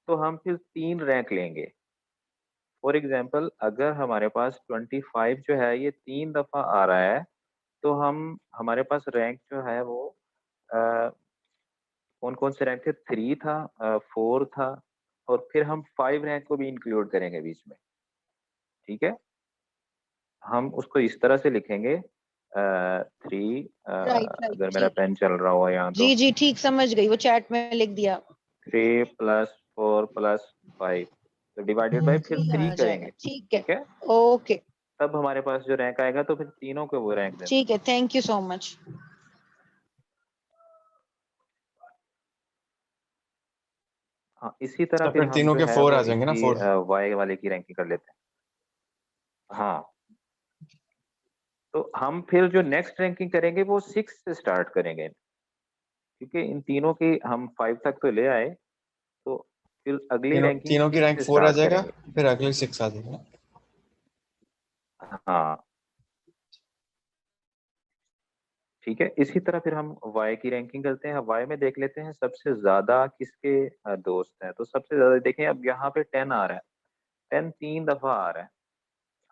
तो हम फिर 3 रैंक लेंगे। फॉर एग्जाम्पल, अगर हमारे पास 25 जो है ये 3 दफा आ रहा है, तो हम हमारे पास रैंक जो है वो कौन कौन से रैंक थे, 3 था, 4 था, और फिर हम 5 रैंक को भी इंक्लूड करेंगे बीच में। ठीक है, हम उसको इस तरह से लिखेंगे 3, राइट राइट, अगर मेरा ठीक। पेन चल रहा हुआ यहाँ तो जी जी ठीक, समझ गई, वो चैट में लिख दिया। 3 प्लस 4 प्लस 5, तो डिवाइडेड बाय फिर 3 आ करेंगे। जाएगा, ठीक है। ठीक है, ओके। तब हमारे पास जो रैंक आएगा तो फिर तीनों को वो रैंक देना। ठीक है, थैंक यू सो मच। हाँ, इसी तरह तो फिर फिर हम तीनों जो के है 4 वो आ जाएंगे ना, इसी 4। वाई वाले की रैंकिंग कर लेते हैं। हाँ, तो हम फिर जो नेक्स्ट रैंकिंग करेंगे वो 6 से स्टार्ट करेंगे, क्योंकि इन तीनों की हम 5 तक तो ले आए, तो फिर अगली तीनों रैंकिंग तीनों की 6 रैंक से 4 आ स्टार्ट जाएगा, करेंगे। फिर अगले 6 आ जाएगा। हाँ, ठीक है। इसी तरह फिर हम वाई की रैंकिंग करते हैं। वाई में देख लेते हैं सबसे ज्यादा किसके दोस्त हैं। तो सबसे ज्यादा देखें, अब यहाँ पे 10 आ रहा है, 10 3 दफा आ रहा है।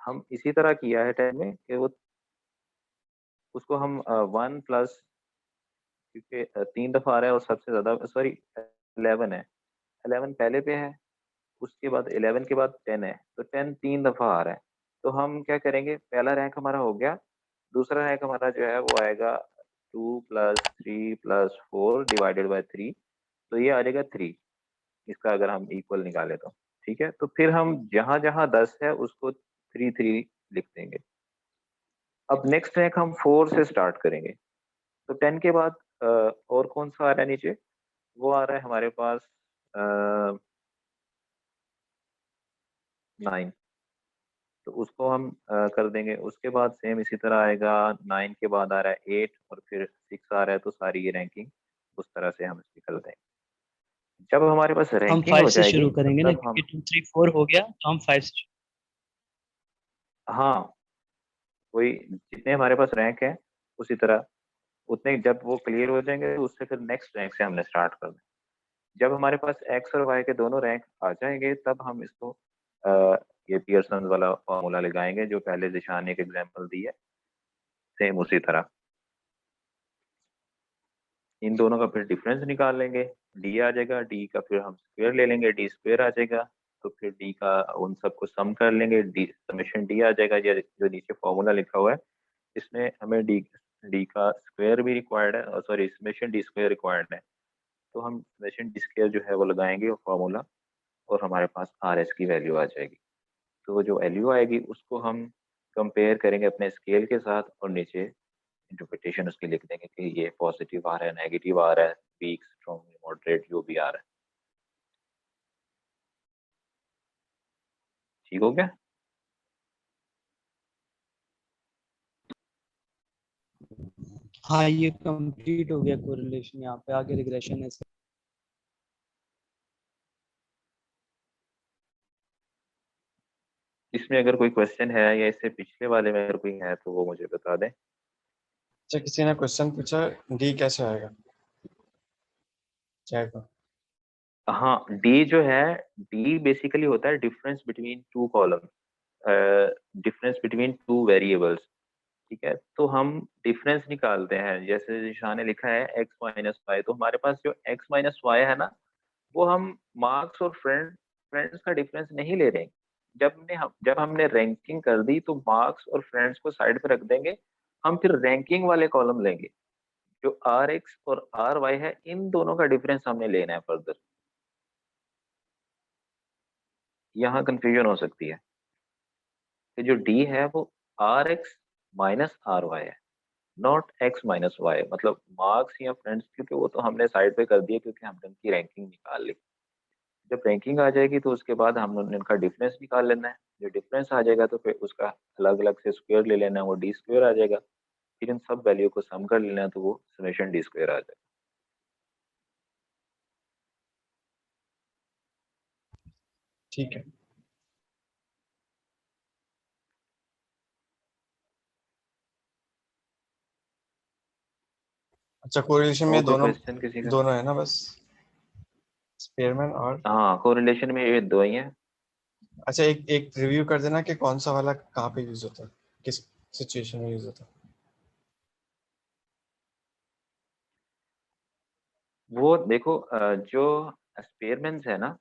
हम इसी तरह किया है 10 में कि वो उसको हम 1 प्लस, क्योंकि 3 दफा आ रहा है और सबसे ज्यादा, सॉरी 11 है, 11 पहले पे है, उसके बाद 11 के बाद 10 है, तो 10 3 दफा आ रहा है। तो हम क्या करेंगे, पहला रैंक हमारा हो गया, दूसरा रैंक हमारा जो है वो आएगा 2 प्लस 3 प्लस 4 डिवाइडेड बाई 3, तो ये आ जाएगा 3, इसका अगर हम इक्वल निकाले तो। ठीक है, तो फिर हम जहां जहां 10 है उसको 3 3 लिख देंगे। अब नेक्स्ट रैंक हम 4 से स्टार्ट करेंगे। तो 10 के बाद और कौन सा आ रहा है नीचे, वो आ रहा है हमारे पास 9, तो उसको हम कर देंगे। उसके बाद सेम इसी तरह आएगा, 9 के बाद आ रहा है 8 और फिर 6 आ रहा है, तो सारी ये रैंकिंग उस तरह से हम निकल देंगे। जब हमारे पास हम रैंकिंग 5 हो से जाएगी शुरू तो करेंगे ना, तब क्योंकि हम, 2 3 4 हो गया तो हम 5 से। हाँ, वही जितने हमारे पास रैंक है उसी तरह उतने जब वो क्लियर हो जाएंगे तो उससे फिर नेक्स्ट रैंक से हमने स्टार्ट करना है। जब हमारे पास एक्स और वाई के दोनों रैंक आ जाएंगे तब हम इसको ये पियर्सन वाला फॉर्मूला लगाएंगे जो पहले जिशान ने एक एग्जांपल दी है, सेम उसी तरह इन दोनों का फिर डिफरेंस निकाल लेंगे, डी आ जाएगा, डी का फिर हम स्क्वायर ले लेंगे, डी स्क्वायर आ जाएगा, तो फिर डी का उन सबको सम कर लेंगे, डी समेशन डी आ जाएगा। ये जो नीचे फॉर्मूला लिखा हुआ है इसमें हमें डी डी का स्क्वायर भी रिक्वायर्ड है, sorry summation D square required है, तो हम समेशन डी स्क्वायर जो है वो लगाएंगे और फॉर्मूला, और हमारे पास आर एस की वैल्यू आ जाएगी। तो वो जो वैल्यू आएगी उसको हम कंपेयर करेंगे अपने स्केल के साथ और नीचे इंटरप्रिटेशन उसकी लिख देंगे कि ये पॉजिटिव आ रहा है, नेगेटिव आ रहा है, वीक, स्ट्रॉन्ग, मॉडरेट, जो भी आ रहा है। ठीक हो गया? हाँ, ये कंप्लीट हो गया कोरिलेशन, यहाँ पे आगे रिग्रेशन है। इसमें अगर कोई क्वेश्चन है या इससे पिछले वाले में अगर कोई है तो वो मुझे बता दें। अच्छा, किसी ने क्वेश्चन पूछा डी कैसे आएगा चैट में। हाँ, डी जो है, डी बेसिकली होता है difference between two column, difference between two variables. ठीक है, तो हम डिफरेंस निकालते हैं, जैसे निशान ने लिखा है एक्स माइनस वाई, तो हमारे पास जो एक्स माइनस वाई है ना, वो हम मार्क्स और फ्रेंड्स का डिफरेंस नहीं ले रहे हैं। जब हमने रैंकिंग कर दी तो मार्क्स और फ्रेंड्स को साइड पे रख देंगे, हम फिर रैंकिंग वाले कॉलम लेंगे, जो आर एक्स और आर वाई है, इन दोनों का डिफरेंस हमने लेना है फर्दर। यहाँ कंफ्यूजन हो सकती है कि जो डी है वो R X minus R Y है, नॉट एक्स माइनस वाई, मतलब मार्क्स या फ्रेंड्स, क्योंकि वो तो हमने साइड पे कर दिया क्योंकि हमने उनकी रैंकिंग निकाल ली। जब रैंकिंग आ जाएगी तो उसके बाद हम इनका डिफरेंस निकाल लेना है, जो डिफरेंस आ जाएगा तो फिर उसका अलग अलग से स्क्वायर ले लेना है, वो डी स्क्वायर आ जाएगा, फिर इन सब वैल्यू को सम कर लेना है तो वो समेशन डी स्क्वायर आ जाएगा। ठीक है। अच्छा, कोरिलेशन और में कोई दोनों क्वेश्चन किसी का? दोनों है ना, बस स्पेयरमैन और। हाँ, कोरिलेशन में ये दो ही हैं। अच्छा, एक एक रिव्यू कर देना कि कौन सा वाला कहाँ पे यूज होता है, किस सिचुएशन में यूज होता है। वो देखो, जो स्पेयरमैन्स है ना,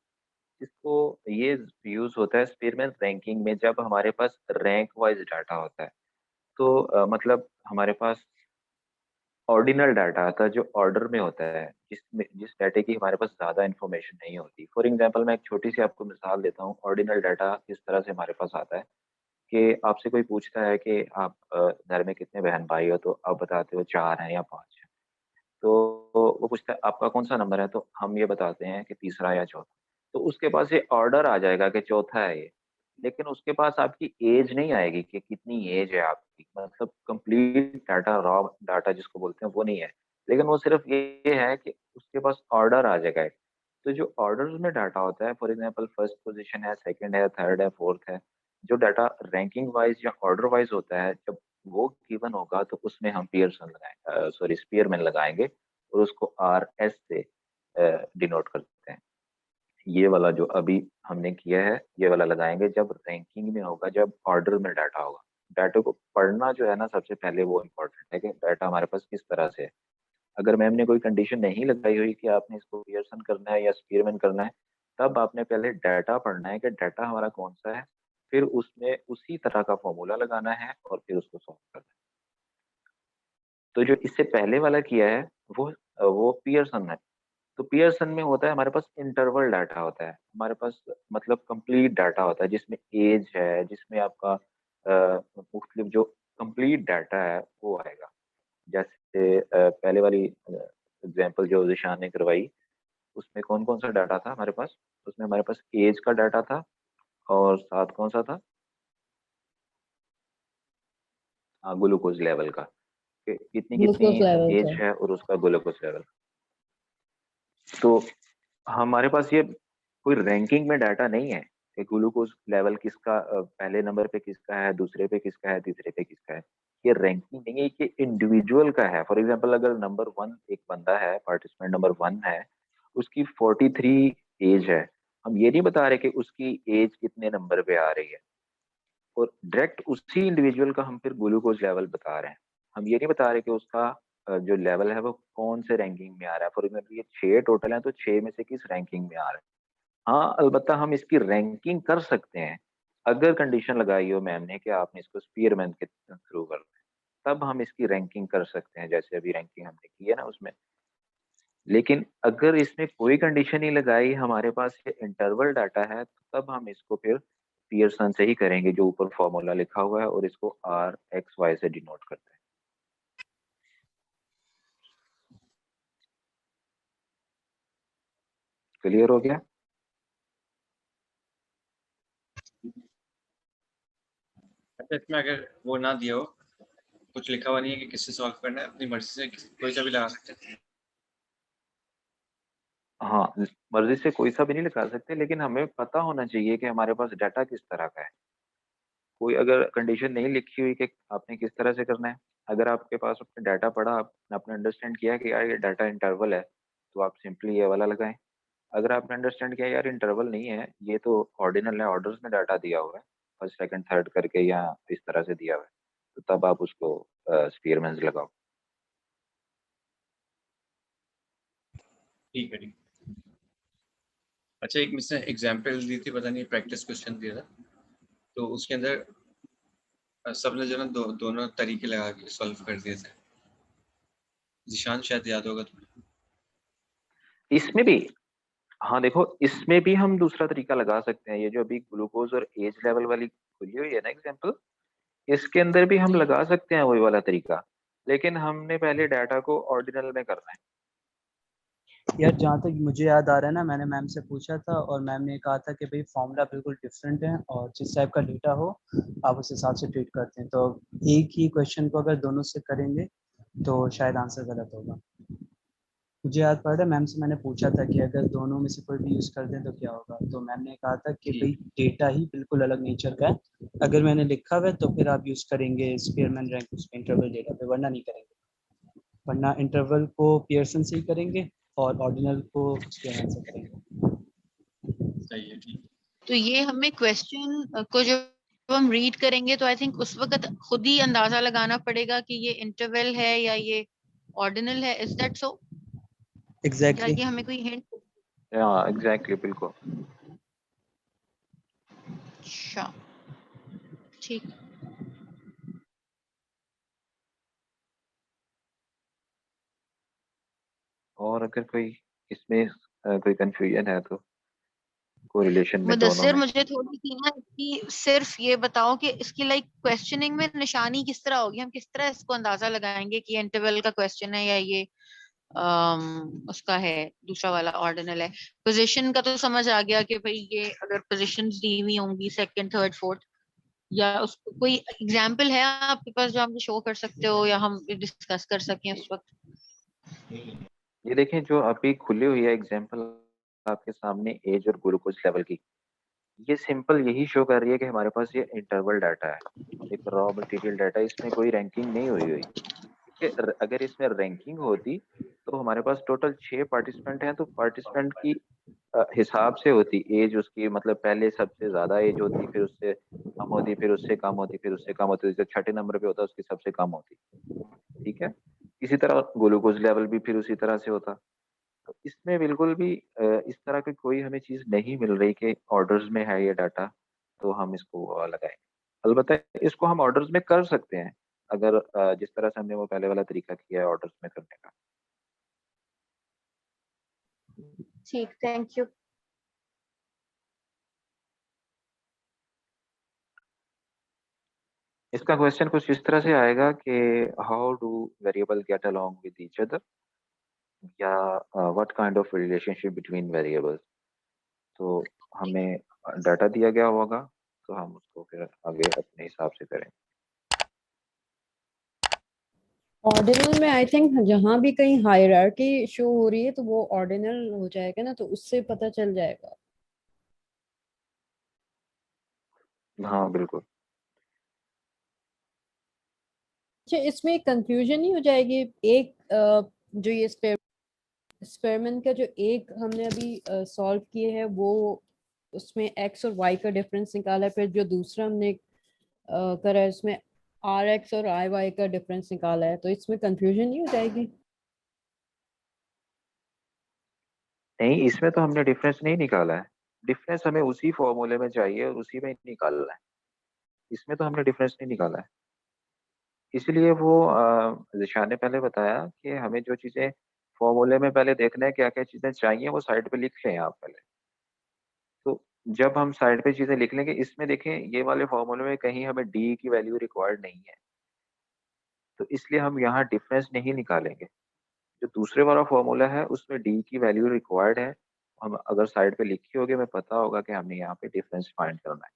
इसको ये यूज होता है स्पेयरमैन रैंकिंग में, जब हमारे पास रैंक वाइज डाटा होता है। तो मतलब हमारे पास ऑर्डिनल डाटा आता है जो ऑर्डर में होता है, जिस डाटे की हमारे पास ज्यादा इन्फॉर्मेशन नहीं होती। फॉर एग्जांपल मैं एक छोटी सी आपको मिसाल देता हूँ, ऑर्डिनल डाटा किस तरह से हमारे पास आता है कि आपसे कोई पूछता है कि आप घर में कितने बहन भाई हो, तो आप बताते हो 4 हैं या 5 हैं। तो वो पूछता है आपका कौन सा नंबर है, तो हम ये बताते हैं कि तीसरा या चौथा। तो उसके पास ये ऑर्डर आ जाएगा कि चौथा है ये, लेकिन उसके पास आपकी एज नहीं आएगी कि कितनी एज है आपकी, मतलब कंप्लीट डाटा, रॉ डाटा जिसको बोलते हैं वो नहीं है। लेकिन वो सिर्फ ये है कि उसके पास ऑर्डर आ जाएगा एक। तो जो ऑर्डर में डाटा होता है, फॉर एग्जाम्पल फर्स्ट पोजीशन है, सेकंड है, थर्ड है, फोर्थ है, जो डाटा रैंकिंग वाइज या ऑर्डर वाइज होता है, जब वो गिवन होगा तो उसमें हम पियर्सन लगाएंगे, सॉरी स्पीयरमैन लगाएंगे, और उसको आर एस से डिनोट करते हैं। ये वाला जो अभी हमने किया है, ये वाला लगाएंगे जब रैंकिंग में होगा, जब ऑर्डर में डाटा होगा। डाटा को पढ़ना जो है ना, सबसे पहले वो इम्पोर्टेंट है कि डाटा हमारे पास किस तरह से है। अगर मैम ने कोई कंडीशन नहीं लगाई हुई कि आपने इसको पियर्सन करना है या स्पीयरमैन करना है, तब आपने पहले डाटा पढ़ना है कि डाटा हमारा कौन सा है, फिर उसमें उसी तरह का फॉर्मूला लगाना है और फिर उसको सॉल्व करना है। तो जो इससे पहले वाला किया है वो पियर्सन है। तो पियर्सन में होता है हमारे पास इंटरवल डाटा होता है, हमारे पास मतलब कंप्लीट डाटा होता है जिसमें एज है, जिसमें आपका मुख्तलिफ जो कंप्लीट डाटा है वो आएगा। जैसे पहले वाली एग्जांपल जो ज़िशान ने करवाई, उसमें कौन कौन सा डाटा था हमारे पास? उसमें हमारे पास एज का डाटा था, और साथ कौन सा था? हाँ, ग्लूकोज लेवल का, कि कितनी ग्लूकोज कितनी लेवल एज का। है और उसका ग्लूकोज लेवल। तो हमारे पास ये कोई रैंकिंग में डाटा नहीं है कि ग्लूकोज लेवल किसका पहले नंबर पे किसका है, दूसरे पे किसका है, तीसरे पे किसका है। ये रैंकिंग नहीं है, ये इंडिविजुअल का है। फॉर एग्जांपल अगर नंबर 1 एक बंदा है, पार्टिसिपेंट नंबर 1 है, उसकी 43 एज है, हम ये नहीं बता रहे कि उसकी एज कितने नंबर पे आ रही है, और डायरेक्ट उसी इंडिविजुअल का हम फिर ग्लूकोज लेवल बता रहे हैं। हम ये नहीं बता रहे कि उसका जो लेवल है वो कौन से रैंकिंग में आ रहा है। फॉर एग्जाम्पल ये 6 टोटल है, तो 6 में से किस रैंकिंग में आ रहा है। हाँ, अलबत्ता हम इसकी रैंकिंग कर सकते हैं अगर कंडीशन लगाई हो मैम ने कि आपने इसको स्पीयरमैन के थ्रू करना है, तब हम इसकी रैंकिंग कर सकते हैं, जैसे अभी रैंकिंग हमने की है ना उसमें। लेकिन अगर इसमें कोई कंडीशन नहीं लगाई, हमारे पास ये इंटरवल डाटा है, तो तब हम इसको फिर पियर्सन से ही करेंगे, जो ऊपर फॉर्मूला लिखा हुआ है, और इसको आर एक्स वाई से डिनोट करते हैं। क्लियर हो गया? अच्छा, इसमें अगर वो ना दिया हो, कुछ लिखा हुआ नहीं है कि किससे सॉल्व करना है, अपनी मर्जी से कोई सा भी लगा सकते हैं। हाँ, मर्जी से कोई सा भी नहीं लगा सकते, लेकिन हमें पता होना चाहिए कि हमारे पास डाटा किस तरह का है। कोई अगर कंडीशन नहीं लिखी हुई कि आपने किस तरह से करना है, अगर आपके पास अपने डाटा पढ़ा, आपने अंडरस्टैंड किया कि यार ये डाटा इंटरवल है, तो आप सिंपली ये वाला लगाएं। अगर आपने अंडरस्टैंड किया यार इंटरवल नहीं है, ये तो ऑर्डिनल है, ऑर्डर्स में डाटा दिया हुआ है, फर्स्ट सेकंड थर्ड करके या इस तरह से दिया हुआ है, तो तब आप उसको स्पीयरमैन लगाओ। ठीक है, ठीक। अच्छा, एक मिसने एग्जाम्पल दी थी, पता नहीं प्रैक्टिस क्वेश्चन दिया था, तो उसके अंदर सबने जो ना दोनों तरीके लगा के सॉल्व कर दिए थे। जिशान शायद याद होगा तुम्हें। इसमें भी, हाँ देखो, इसमें भी हम दूसरा तरीका लगा सकते हैं। ये जो अभी ग्लूकोज और एज लेवल वाली खुली हुई है ना एग्जाम्पल, इसके अंदर भी हम जी। लगा सकते हैं वही वाला तरीका, लेकिन हमने पहले डाटा को ऑर्डिनल में करना है। यार जहाँ तक मुझे याद आ रहा है ना, मैंने मैम से पूछा था और मैम ने कहा था कि भाई फॉर्मूला बिल्कुल डिफरेंट है और जिस टाइप का डेटा हो आप उस हिसाब से ट्रीट करते हैं। तो एक ही क्वेश्चन को अगर दोनों से करेंगे तो शायद आंसर गलत होगा। मुझे याद पड़ रहा है मैम से मैंने पूछा था कि अगर दोनों में से कोई भी यूज़ कर दें तो क्या होगा, तो मैम ने कहा था कि भाई ठीक। डेटा ही बिल्कुल अलग नेचर का है। अगर मैंने लिखा हुआ है तो फिर आप यूज़ करेंगे स्पीयरमैन रैंक उस इंटरवल डेटा पे, वरना नहीं करेंगे। वरना इंटरवल को पियर्सन से ही करेंगे और ऑर्डिनल को स्पीयरमैन से करेंगे। सही है, ठीक। तो ये हमें क्वेश्चन को जब हम रीड करेंगे तो आई थिंक उस वक्त खुद ही अंदाजा लगाना पड़ेगा कि ये इंटरवल है या ये ऑर्डिनल है। Is that so? या एग्जैक्टली। कि हमें कोई हिंट? हाँ एग्जैक्टली, बिल्कुल। अच्छा, ठीक। और अगर कोई इसमें कोई कंफ्यूजन है तो कोरिलेशन में दोनों मुदस्सिर में। मुझे थोड़ी सी ना इसकी सिर्फ ये बताओ कि इसकी लाइक क्वेश्चनिंग में निशानी किस तरह होगी, हम किस तरह इसको अंदाजा लगाएंगे कि इंटरवल का क्वेश्चन है या ये उसका है दूसरा वाला ऑर्डिनल है। पोजीशन का तो समझ आ गया कि भाई ये अगर पोजीशंस दी हुई होंगी सेकंड थर्ड फोर्थ, या उसको कोई एग्जांपल है आपके पास जो आप मुझे शो कर सकते हो या हम डिस्कस कर सकें उस वक्त? ये देखें जो अभी खुली हुई है एग्जाम्पल आपके सामने एज और ग्लूकोज लेवल की, ये सिंपल यही शो कर रही है कि हमारे पास ये इंटरवल डाटा है, एक रॉ मटेरियल डाटा, इसमें कोई रैंकिंग नहीं हुई हुई। ठीक है, अगर इसमें रैंकिंग होती तो हमारे पास टोटल 6 पार्टिसिपेंट हैं, तो पार्टिसिपेंट की हिसाब से होती एज उसकी, मतलब पहले सबसे ज्यादा एज होती, फिर उससे कम होती, फिर उससे कम होती, फिर उससे कम होती, जैसे छठे नंबर पे होता उसकी सबसे कम होती। ठीक है, इसी तरह ग्लूकोज लेवल भी फिर उसी तरह से होता। तो इसमें बिल्कुल भी इस तरह की कोई हमें चीज नहीं मिल रही कि ऑर्डर्स में है ये डाटा तो हम इसको लगाएं। अलबत्ता इसको हम ऑर्डर्स में कर सकते हैं, अगर जिस तरह से हमने वो पहले वाला तरीका किया है ऑर्डर्स में करने का। ठीक, थैंक यू। इसका क्वेश्चन कुछ इस तरह से आएगा कि how do variable get along with each other, या what kind of relationship between variables. तो हमें डाटा दिया गया होगा तो हम उसको फिर आगे अपने हिसाब से करें। ऑर्डिनल में आई थिंक जहाँ भी कहीं हायरार्की शो हो रही है तो वो ऑर्डिनल हो जाएगा ना, तो उससे पता चल जाएगा। हाँ बिल्कुल। अच्छा, इसमें कंफ्यूजन नहीं हो जाएगी? एक जो ये एक्सपेरिमेंट का जो एक हमने अभी सॉल्व किए है वो उसमें एक्स और वाई का डिफरेंस निकाला है, फिर जो दूसरा हमने करा है उसमें आर एक्स और आई वाई का डिफरेंस निकाला है, तो इसमें कंफ्यूजन नहीं हो जाएगी? नहीं, इसमें तो हमने डिफरेंस नहीं निकाला है, डिफरेंस हमें उसी फॉर्मूले में चाहिए और उसी में निकालना है, इसमें तो हमने डिफरेंस नहीं निकाला है। इसलिए वो ज़िशान ने पहले बताया कि हमें जो चीज़ें फॉर्मूले में पहले देखना है क्या क्या चीज़ें चाहिए वो साइड पे लिख लें आप पहले। तो जब हम साइड पे चीज़ें लिख लेंगे, इसमें देखें ये वाले फॉर्मूले में कहीं हमें डी की वैल्यू रिक्वायर्ड नहीं है, तो इसलिए हम यहाँ डिफरेंस नहीं निकालेंगे। जो दूसरे वाला फॉर्मूला है उसमें डी की वैल्यू रिक्वायर्ड है, हम अगर साइड पे लिखी होगी हमें पता होगा कि हमने यहाँ पे डिफरेंस फाइंड करना है।